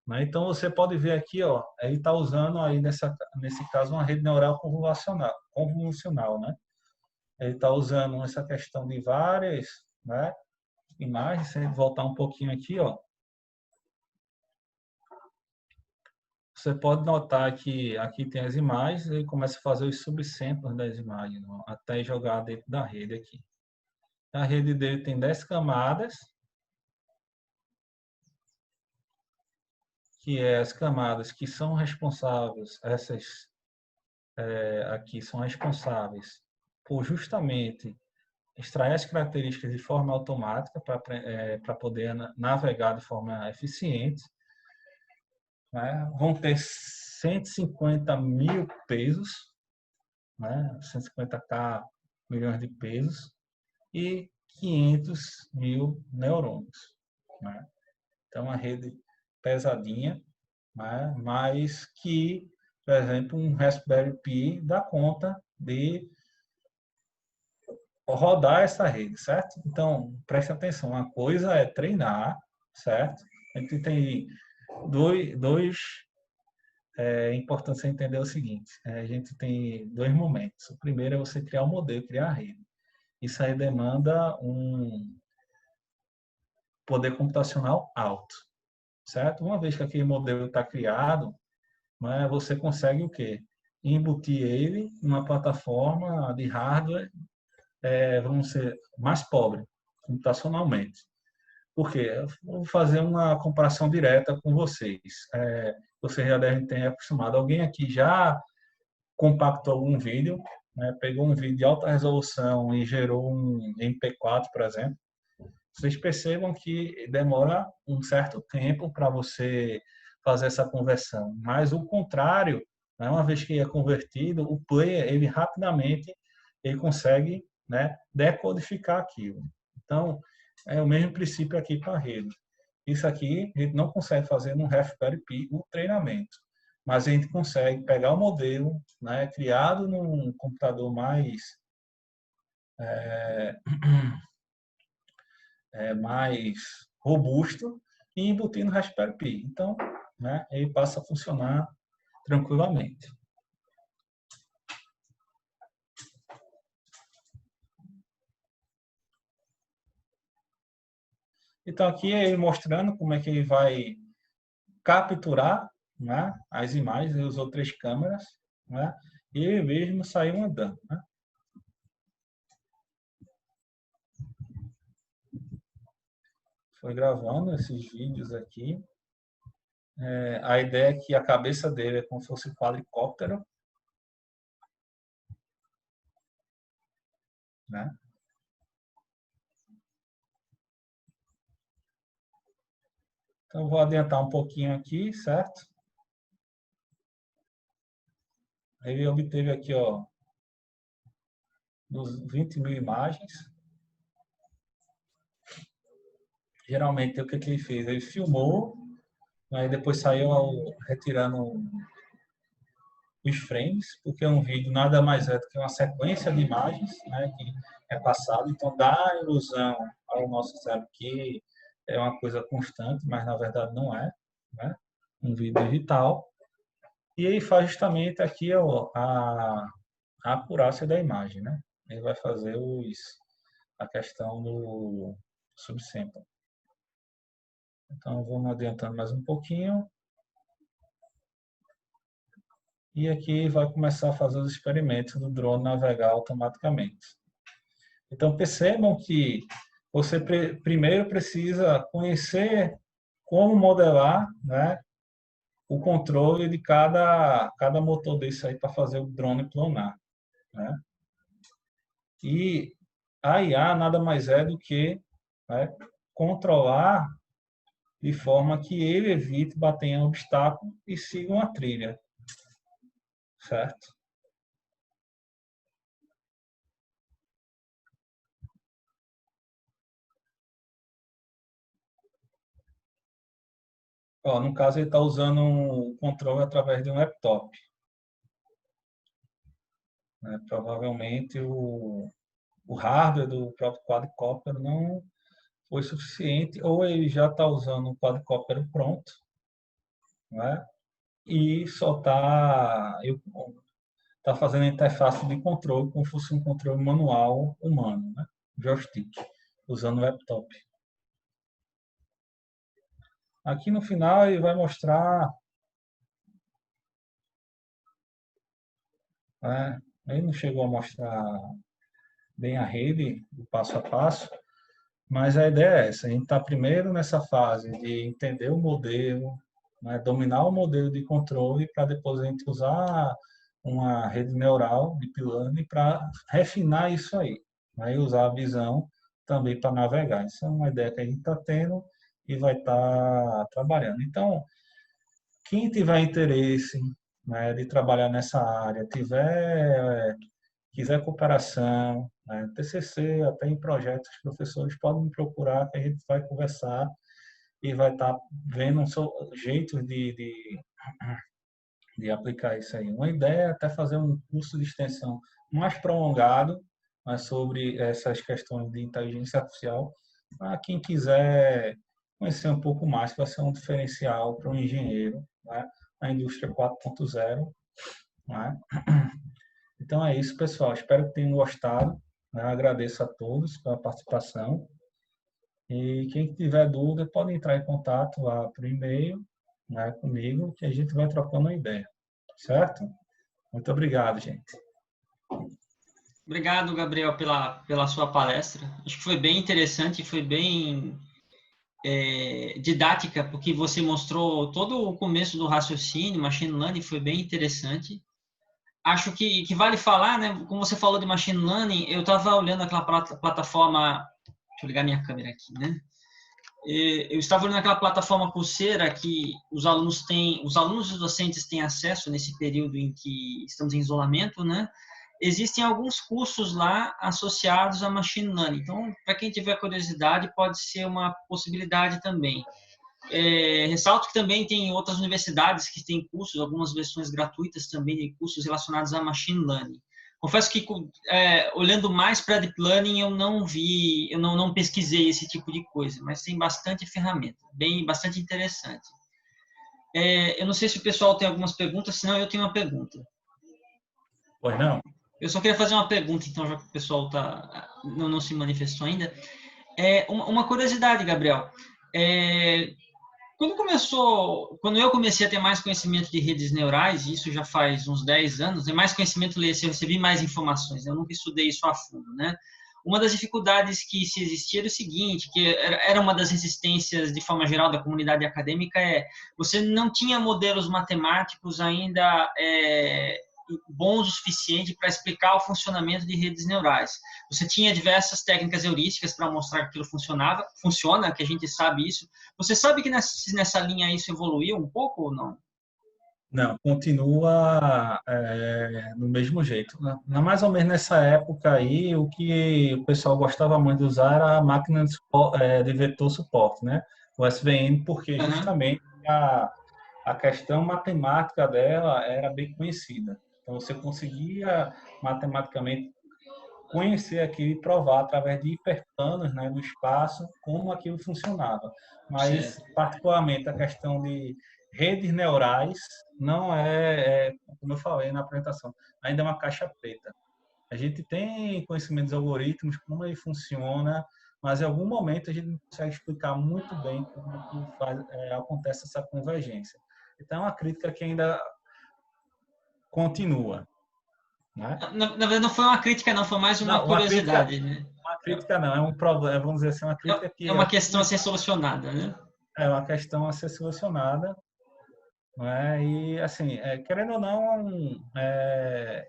Né? Então, você pode ver aqui, ó, ele está usando aí, nesse caso, uma rede neural convolucional, né? Ele está usando essa questão de várias, né, imagens. Se a gente voltar um pouquinho aqui, ó, você pode notar que aqui tem as imagens, ele começa a fazer os subsamples das imagens, ó, até jogar dentro da rede aqui. A rede dele tem 10 camadas, que é as camadas que são responsáveis, essas aqui são responsáveis por justamente extrair as características de forma automática para poder navegar de forma eficiente. Né? Vão ter 150 mil pesos, né? 150k milhões de pesos e 500 mil neurônios. Né? Então, uma rede pesadinha, né? Mas que, por exemplo, um Raspberry Pi dá conta de rodar essa rede, certo? Então, preste atenção, uma coisa é treinar, certo? A gente tem é importante você entender o seguinte, a gente tem dois momentos. O primeiro é você criar um modelo, criar a rede. Isso aí demanda poder computacional alto, certo? Uma vez que aquele modelo está criado, né, você consegue o quê? Embutir ele em uma plataforma de hardware, vamos ser mais pobre, computacionalmente. Por quê? Eu vou fazer uma comparação direta com vocês. Vocês já devem ter acostumado. Alguém aqui já compactou algum vídeo, né? Pegou um vídeo de alta resolução e gerou um MP4, por exemplo. Vocês percebam que demora um certo tempo para você fazer essa conversão. Mas o contrário, né? Uma vez que é convertido, o player, ele rapidamente ele consegue, né, decodificar aquilo. Então, é o mesmo princípio aqui para a rede. Isso aqui a gente não consegue fazer no Raspberry Pi o treinamento, mas a gente consegue pegar o modelo, né, criado num computador mais robusto e embutir no Raspberry Pi. Então, né, ele passa a funcionar tranquilamente. Então, aqui ele mostrando como é que ele vai capturar, né, as imagens. Ele usou 3 câmeras, né, e ele mesmo saiu andando. Né. Foi gravando esses vídeos aqui. A ideia é que a cabeça dele é como se fosse um quadricóptero, né? Então, vou adiantar um pouquinho aqui, certo? Ele obteve aqui, ó, dos 20.000 imagens. Geralmente, o que ele fez? Ele filmou, aí depois saiu retirando os frames, porque um vídeo nada mais é do que uma sequência de imagens, né, que é passado. Então, dá a ilusão ao nosso cérebro que é uma coisa constante, mas na verdade não é, né? Um vídeo digital. E ele faz justamente aqui a acurácia da imagem, né? Ele vai fazer a questão do subsample. Então, vamos adiantando mais um pouquinho. E aqui vai começar a fazer os experimentos do drone navegar automaticamente. Então, percebam que você primeiro precisa conhecer como modelar, né, o controle de cada motor desse aí para fazer o drone planar, né? E a IA nada mais é do que, né, controlar de forma que ele evite bater em obstáculo e siga uma trilha, certo? Ó, no caso, ele está usando um controle através de um laptop, né? Provavelmente o hardware do próprio quadricóptero não foi suficiente, ou ele já está usando um quadricóptero pronto, né? E só tá fazendo a interface de controle como se fosse um controle manual humano, né? Joystick, usando o laptop. Aqui no final ele vai mostrar, né? Ele não chegou a mostrar bem a rede, o passo a passo, mas a ideia é essa: a gente está primeiro nessa fase de entender o modelo, né? Dominar o modelo de controle, para depois a gente usar uma rede neural de deep learning para refinar isso aí, né? E usar a visão também para navegar. Isso é uma ideia que a gente está tendo e vai estar trabalhando. Então, quem tiver interesse, né, de trabalhar nessa área, quiser cooperação, né, TCC, até em projetos, os professores podem me procurar, que a gente vai conversar e vai estar vendo jeitos de aplicar isso aí. Uma ideia é até fazer um curso de extensão mais prolongado, mas sobre essas questões de inteligência artificial, para quem quiser conhecer um pouco mais, que vai ser um diferencial para um engenheiro, né, na indústria 4.0. Né? Então é isso, pessoal. Espero que tenham gostado. Né? Agradeço a todos pela participação. E quem tiver dúvida pode entrar em contato lá por e-mail, né, comigo, que a gente vai trocando uma ideia. Certo? Muito obrigado, gente. Obrigado, Gabriel, pela sua palestra. Acho que foi bem interessante, foi bem didática, porque você mostrou todo o começo do raciocínio, machine learning, foi bem interessante. Acho que vale falar, né? Como você falou de machine learning, eu estava olhando aquela plataforma. Deixa eu ligar minha câmera aqui, né? Eu estava olhando aquela plataforma Coursera que os alunos e os docentes têm acesso nesse período em que estamos em isolamento, né? Existem alguns cursos lá associados a machine learning. Então, para quem tiver curiosidade, pode ser uma possibilidade também. Ressalto que também tem outras universidades que têm cursos, algumas versões gratuitas também de cursos relacionados a machine learning. Confesso que, olhando mais para deep learning, eu não pesquisei esse tipo de coisa, mas tem bastante ferramenta, bastante interessante. Eu não sei se o pessoal tem algumas perguntas, senão eu tenho uma pergunta. Pois não? Eu só queria fazer uma pergunta, então, já que o pessoal não se manifestou ainda. Uma curiosidade, Gabriel. Quando eu comecei a ter mais conhecimento de redes neurais, isso já faz uns 10 anos, mais conhecimento, eu recebi mais informações, eu nunca estudei isso a fundo, né? Uma das dificuldades que se existia era o seguinte, que era uma das resistências, de forma geral, da comunidade acadêmica, você não tinha modelos matemáticos ainda bons o suficiente para explicar o funcionamento de redes neurais. Você tinha diversas técnicas heurísticas para mostrar que aquilo funciona, que a gente sabe isso. Você sabe que nessa linha isso evoluiu um pouco ou não? Não, continua do mesmo jeito. Mais ou menos nessa época aí, o que o pessoal gostava muito de usar era a máquina de vetor suporte, né? O SVN, porque Uhum. justamente a questão matemática dela era bem conhecida. Então, você conseguia matematicamente conhecer aquilo e provar através de hiperplanos, né, no espaço como aquilo funcionava. Mas, Certo. particularmente, a questão de redes neurais não como eu falei na apresentação, ainda é uma caixa preta. A gente tem conhecimentos de algoritmos, como ele funciona, mas em algum momento a gente não consegue explicar muito bem como é que acontece essa convergência. Então, é uma crítica que ainda continua, né? Na verdade, não foi uma crítica, não, foi mais uma Não, curiosidade, né? uma crítica não, é um problema, vamos dizer assim, uma crítica É que uma questão a ser solucionada, né? é uma questão a ser solucionada, não é? E assim, querendo ou não,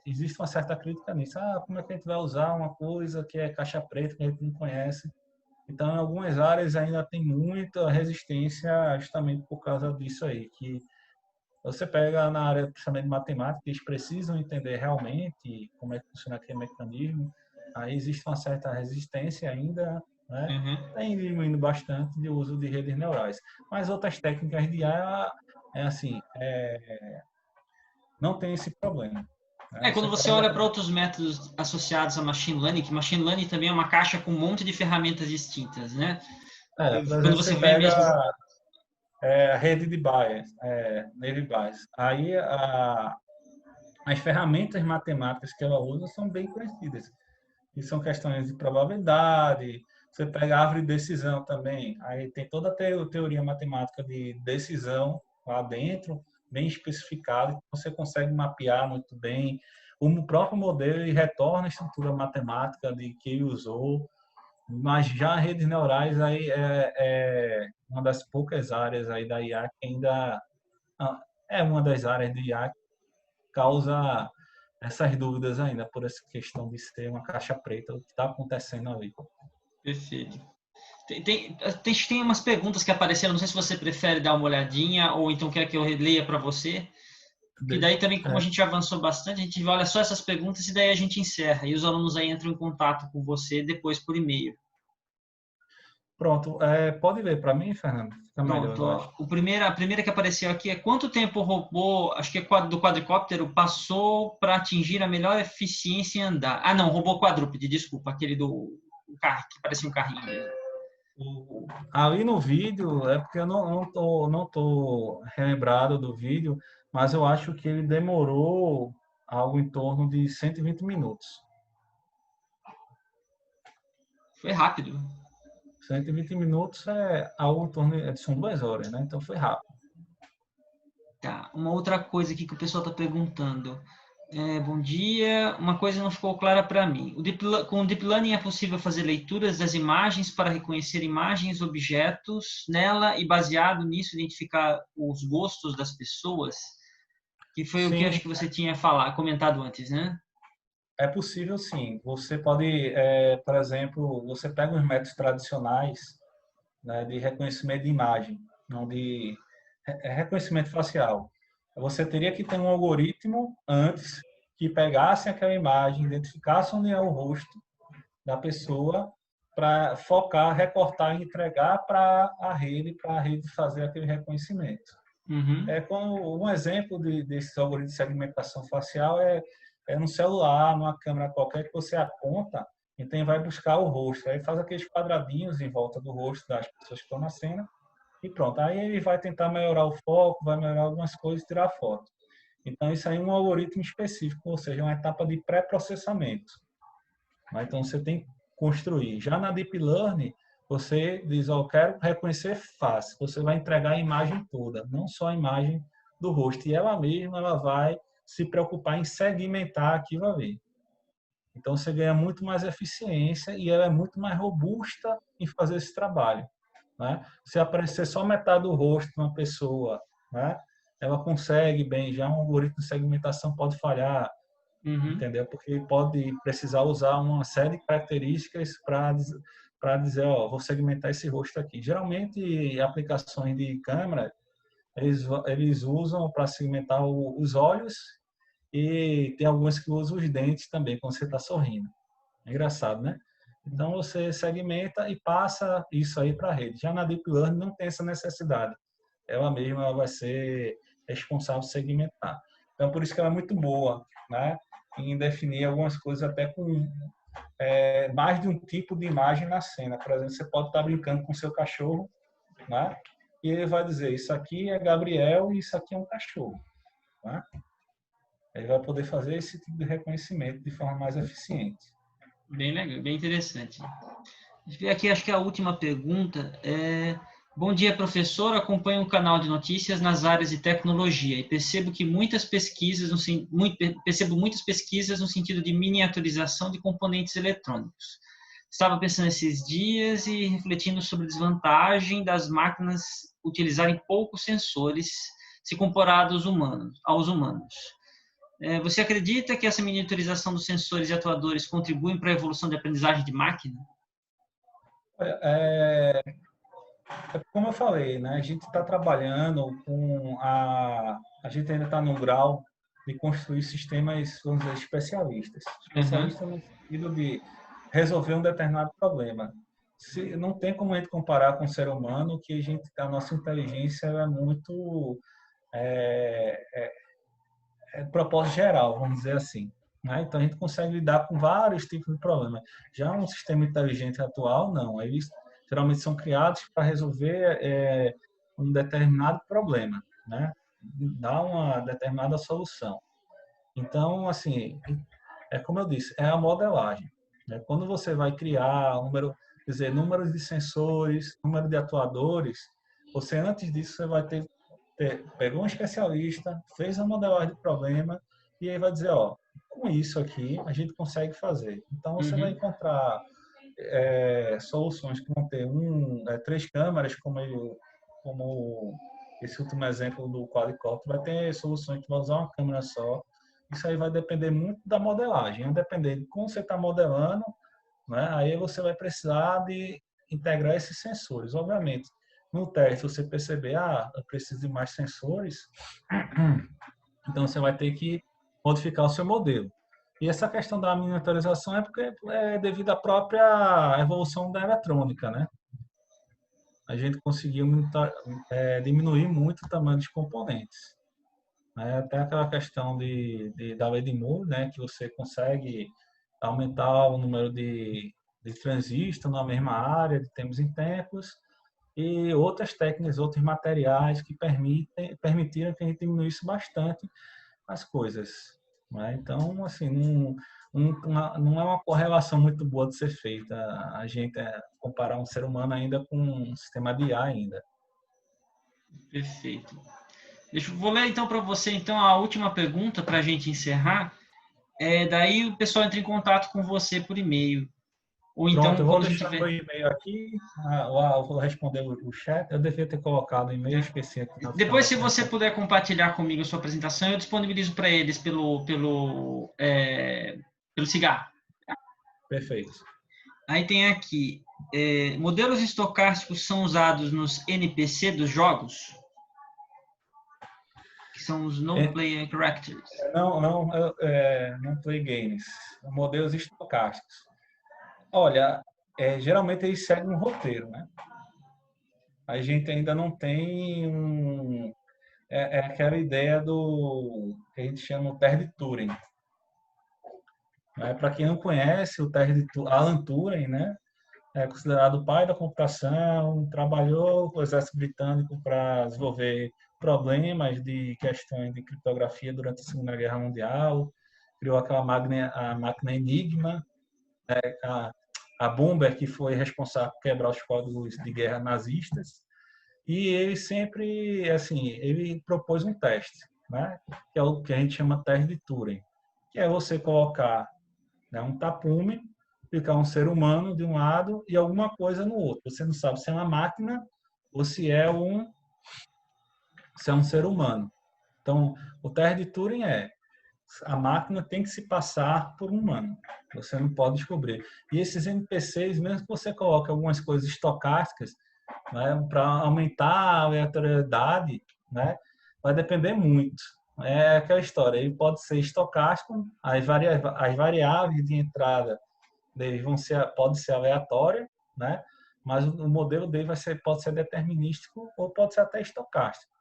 existe uma certa crítica nisso. Como é que a gente vai usar uma coisa que é caixa preta que a gente não conhece? Então, em algumas áreas ainda tem muita resistência justamente por causa disso aí, que você pega na área, principalmente de matemática, eles precisam entender realmente como é que funciona aquele mecanismo. Aí existe uma certa resistência ainda, né? Uhum. Tem diminuindo bastante de uso de redes neurais. Mas outras técnicas de IA, não tem esse problema, né? Você Quando você pega, olha para outros métodos associados a machine learning, que machine learning também é uma caixa com um monte de ferramentas distintas, né? por Quando exemplo, você você vê pega mesmo. a rede de Bayes, Navy Bayes. Aí as ferramentas matemáticas que ela usa são bem conhecidas. Que são questões de probabilidade. Você pega a árvore de decisão também, aí tem toda a teoria matemática de decisão lá dentro, bem especificada, que você consegue mapear muito bem. O próprio modelo ele retorna a estrutura matemática de que ele usou, mas já redes neurais aí é uma das poucas áreas aí da IA que ainda é uma das áreas de IA que causa essas dúvidas ainda por essa questão de ser uma caixa preta, o que está acontecendo ali. Perfeito. Tem umas perguntas que apareceram, não sei se você prefere dar uma olhadinha ou então quer que eu releia para você. Que daí também, como a gente avançou bastante, a gente olha só essas perguntas e daí a gente encerra. E os alunos aí entram em contato com você depois por e-mail. Pronto, pode ler para mim, Fernando? Fica melhor, Pronto. eu acho. A primeira que apareceu aqui é quanto tempo o robô, acho que é do quadricóptero, passou para atingir a melhor eficiência em andar? Ah, não, robô quadrúpede, desculpa, aquele do carro, que parecia um carrinho mesmo. Ali no vídeo, é porque eu não tô relembrado do vídeo, mas eu acho que ele demorou algo em torno de 120 minutos. Foi rápido. 120 minutos é algo em torno de, são 2 horas, né? Então foi rápido. Tá, uma outra coisa aqui que o pessoal está perguntando. Bom dia, uma coisa não ficou clara para mim. Com o Deep Learning é possível fazer leituras das imagens para reconhecer imagens, objetos nela e, baseado nisso, identificar os gostos das pessoas? Que foi o que Sim, acho que você tinha comentado antes, né? é possível sim. Você pode, por exemplo, você pega os métodos tradicionais, né, de reconhecimento de imagem, não de reconhecimento facial. Você teria que ter um algoritmo antes que pegasse aquela imagem, identificasse onde é o rosto da pessoa para focar, recortar e entregar para a rede fazer aquele reconhecimento. Uhum. Como um exemplo desse algoritmo de segmentação facial é no celular, numa câmera qualquer que você aponta, então vai buscar o rosto, aí faz aqueles quadradinhos em volta do rosto das pessoas que estão na cena e pronto. Aí ele vai tentar melhorar o foco, vai melhorar algumas coisas e tirar foto. Então isso aí é um algoritmo específico, ou seja, uma etapa de pré-processamento. Então você tem que construir. Já na Deep Learning, você diz, eu quero reconhecer face. Você vai entregar a imagem toda, não só a imagem do rosto. E ela mesma ela vai se preocupar em segmentar aquilo ali. Então você ganha muito mais eficiência e ela é muito mais robusta em fazer esse trabalho. Né? Se aparecer só metade do rosto de uma pessoa, né? Ela consegue bem, já um algoritmo de segmentação pode falhar, Uhum. entendeu? Porque pode precisar usar uma série de características para dizer, ó, vou segmentar esse rosto aqui. Geralmente, aplicações de câmera, eles usam para segmentar os olhos e tem algumas que usam os dentes também, quando você está sorrindo. É engraçado, né? Então, você segmenta e passa isso aí para a rede. Já na Deep Learning não tem essa necessidade. Ela mesma vai ser responsável por segmentar. Então, por isso que ela é muito boa, né? Em definir algumas coisas até com mais de um tipo de imagem na cena. Por exemplo, você pode estar brincando com seu cachorro, né? E ele vai dizer, isso aqui é Gabriel e isso aqui é um cachorro. Né? Ele vai poder fazer esse tipo de reconhecimento de forma mais eficiente. Bem legal, bem interessante. Aqui acho que a última pergunta é: bom dia, professor. Acompanho um canal de notícias nas áreas de tecnologia e percebo que percebo muitas pesquisas no sentido de miniaturização de componentes eletrônicos. Estava pensando esses dias e refletindo sobre a desvantagem das máquinas utilizarem poucos sensores se comparado aos humanos. Você acredita que essa miniaturização dos sensores e atuadores contribuem para a evolução da aprendizagem de máquina? É, como eu falei, né? A gente está trabalhando com a gente ainda está no grau de construir sistemas, vamos dizer, especialistas. Uhum. Especialistas no sentido de resolver um determinado problema. Não tem como a gente comparar com o ser humano, que a nossa inteligência é muito propósito geral, vamos dizer assim. Né? Então a gente consegue lidar com vários tipos de problemas. Já um sistema inteligente atual, não. Eles geralmente são criados para resolver um determinado problema, né? Dar uma determinada solução. Então, assim, é como eu disse, é a modelagem. Né? Quando você vai criar números de sensores, número de atuadores, você antes disso você vai pegou um especialista, fez a modelagem do problema e aí vai dizer, ó, com isso aqui a gente consegue fazer. Então você vai Uhum. encontrar soluções que vão ter três câmeras, como esse último exemplo do quadricóptero, vai ter soluções que vão usar uma câmera só. Isso aí vai depender muito da modelagem, vai depender de como você está modelando, né? Aí você vai precisar de integrar esses sensores. Obviamente, no teste você perceber, eu preciso de mais sensores, então você vai ter que modificar o seu modelo. E essa questão da miniaturização é porque é devido à própria evolução da eletrônica, né? A gente conseguiu diminuir muito o tamanho dos componentes. Né? Até aquela questão da lei de Moore, né? Que você consegue aumentar o número de transistores na mesma área, de tempos em tempos, e outras técnicas, outros materiais que permitiram que a gente diminuísse bastante as coisas. Né? Então, assim, não é uma correlação muito boa de ser feita. A gente comparar um ser humano ainda com um sistema de IA ainda. Perfeito. Vou ler então para você então a última pergunta para a gente encerrar. Daí o pessoal entra em contato com você por e-mail. Ou então, Pronto, eu vou quando a gente deixar tiver... meu e-mail aqui, eu vou responder o chat. Eu devia ter colocado o e-mail, esqueci aqui. Depois, se você puder compartilhar comigo a sua apresentação, eu disponibilizo para eles pelo cigarro. Perfeito. Aí tem aqui, modelos estocásticos são usados nos NPC dos jogos? Que são os Non-Player Characters. Não play games. Modelos estocásticos. Olha, geralmente eles seguem um roteiro, né? A gente ainda não tem aquela ideia do que a gente chama o teste de Turing. Para quem não conhece, o teste de Alan Turing, né? É considerado o pai da computação, trabalhou com o exército britânico para desenvolver problemas de questões de criptografia durante a Segunda Guerra Mundial, criou aquela a máquina Enigma, a Bomber, que foi responsável por quebrar os códigos de guerra nazistas, e ele sempre, assim, ele propôs um teste, né? Que é o que a gente chama teste de Turing, que é você colocar, né, um tapume, ficar um ser humano de um lado e alguma coisa no outro. Você não sabe se é uma máquina ou se é um ser humano. Então, o teste de Turing a máquina tem que se passar por um humano. Você não pode descobrir. E esses NPCs, mesmo que você coloque algumas coisas estocásticas, né, para aumentar a aleatoriedade, né, vai depender muito. É aquela história, ele pode ser estocástico, as variáveis de entrada dele pode ser aleatória, né, mas o modelo dele pode ser determinístico ou pode ser até estocástico.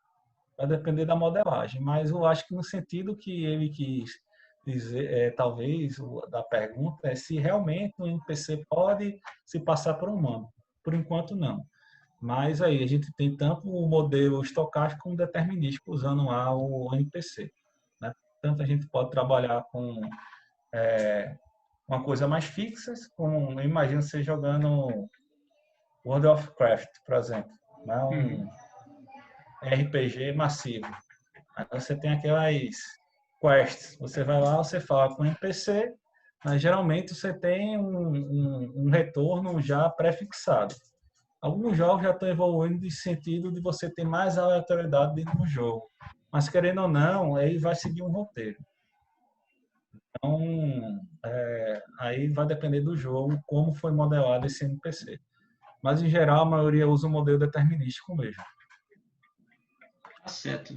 Vai depender da modelagem, mas eu acho que no sentido que ele quis dizer, talvez, da pergunta, é se realmente o NPC pode se passar por um humano. Por enquanto, não. Mas aí a gente tem tanto o modelo estocástico como determinístico usando lá o NPC. Né? Tanto a gente pode trabalhar com uma coisa mais fixa, como imagina você jogando World of Warcraft, por exemplo. Né? RPG massivo. Aí você tem aquelas quests. Você vai lá, você fala com o NPC, mas geralmente você tem um retorno já pré-fixado. Alguns jogos já estão evoluindo no sentido de você ter mais aleatoriedade dentro do jogo. Mas, querendo ou não, aí vai seguir um roteiro. Então, aí vai depender do jogo, como foi modelado esse NPC. Mas, em geral, a maioria usa o modelo determinístico mesmo. Tá certo.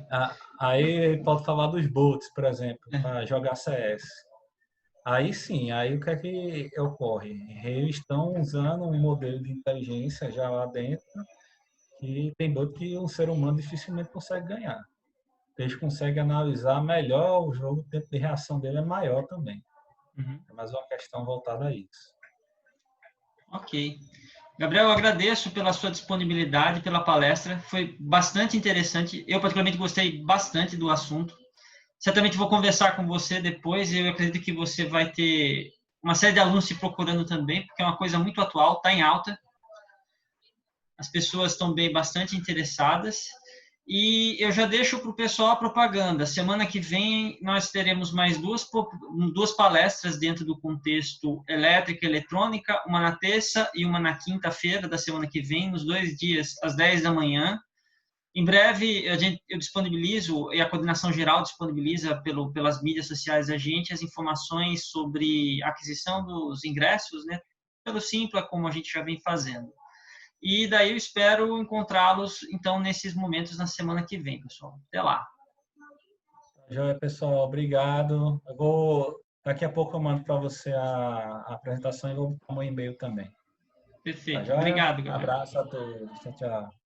Aí pode falar dos bots, por exemplo, para jogar CS. Aí sim, aí o que é que ocorre? Eles estão usando um modelo de inteligência já lá dentro, que tem bot que um ser humano dificilmente consegue ganhar. Eles conseguem analisar melhor o jogo, o tempo de reação dele é maior também. É mais uma questão voltada a isso. Ok. Gabriel, eu agradeço pela sua disponibilidade, pela palestra. Foi bastante interessante. Eu, particularmente, gostei bastante do assunto. Certamente vou conversar com você depois. Eu acredito que você vai ter uma série de alunos te procurando também, porque é uma coisa muito atual, está em alta. As pessoas estão bastante interessadas. E eu já deixo para o pessoal a propaganda. Semana que vem nós teremos mais duas palestras dentro do contexto elétrica e eletrônica, uma na terça e uma na quinta-feira da semana que vem, nos 2 dias, às 10 da manhã. Em breve, eu disponibilizo, e a coordenação geral disponibiliza pelas mídias sociais da gente, as informações sobre a aquisição dos ingressos, né, pelo Simpla, como a gente já vem fazendo. E daí eu espero encontrá-los, então, nesses momentos na semana que vem, pessoal. Até lá. Joia, pessoal. Obrigado. Daqui a pouco eu mando para você a apresentação e vou mandar um e-mail também. Perfeito. Tá joia? Obrigado, Gabriel. Abraço a todos. Tchau, tchau.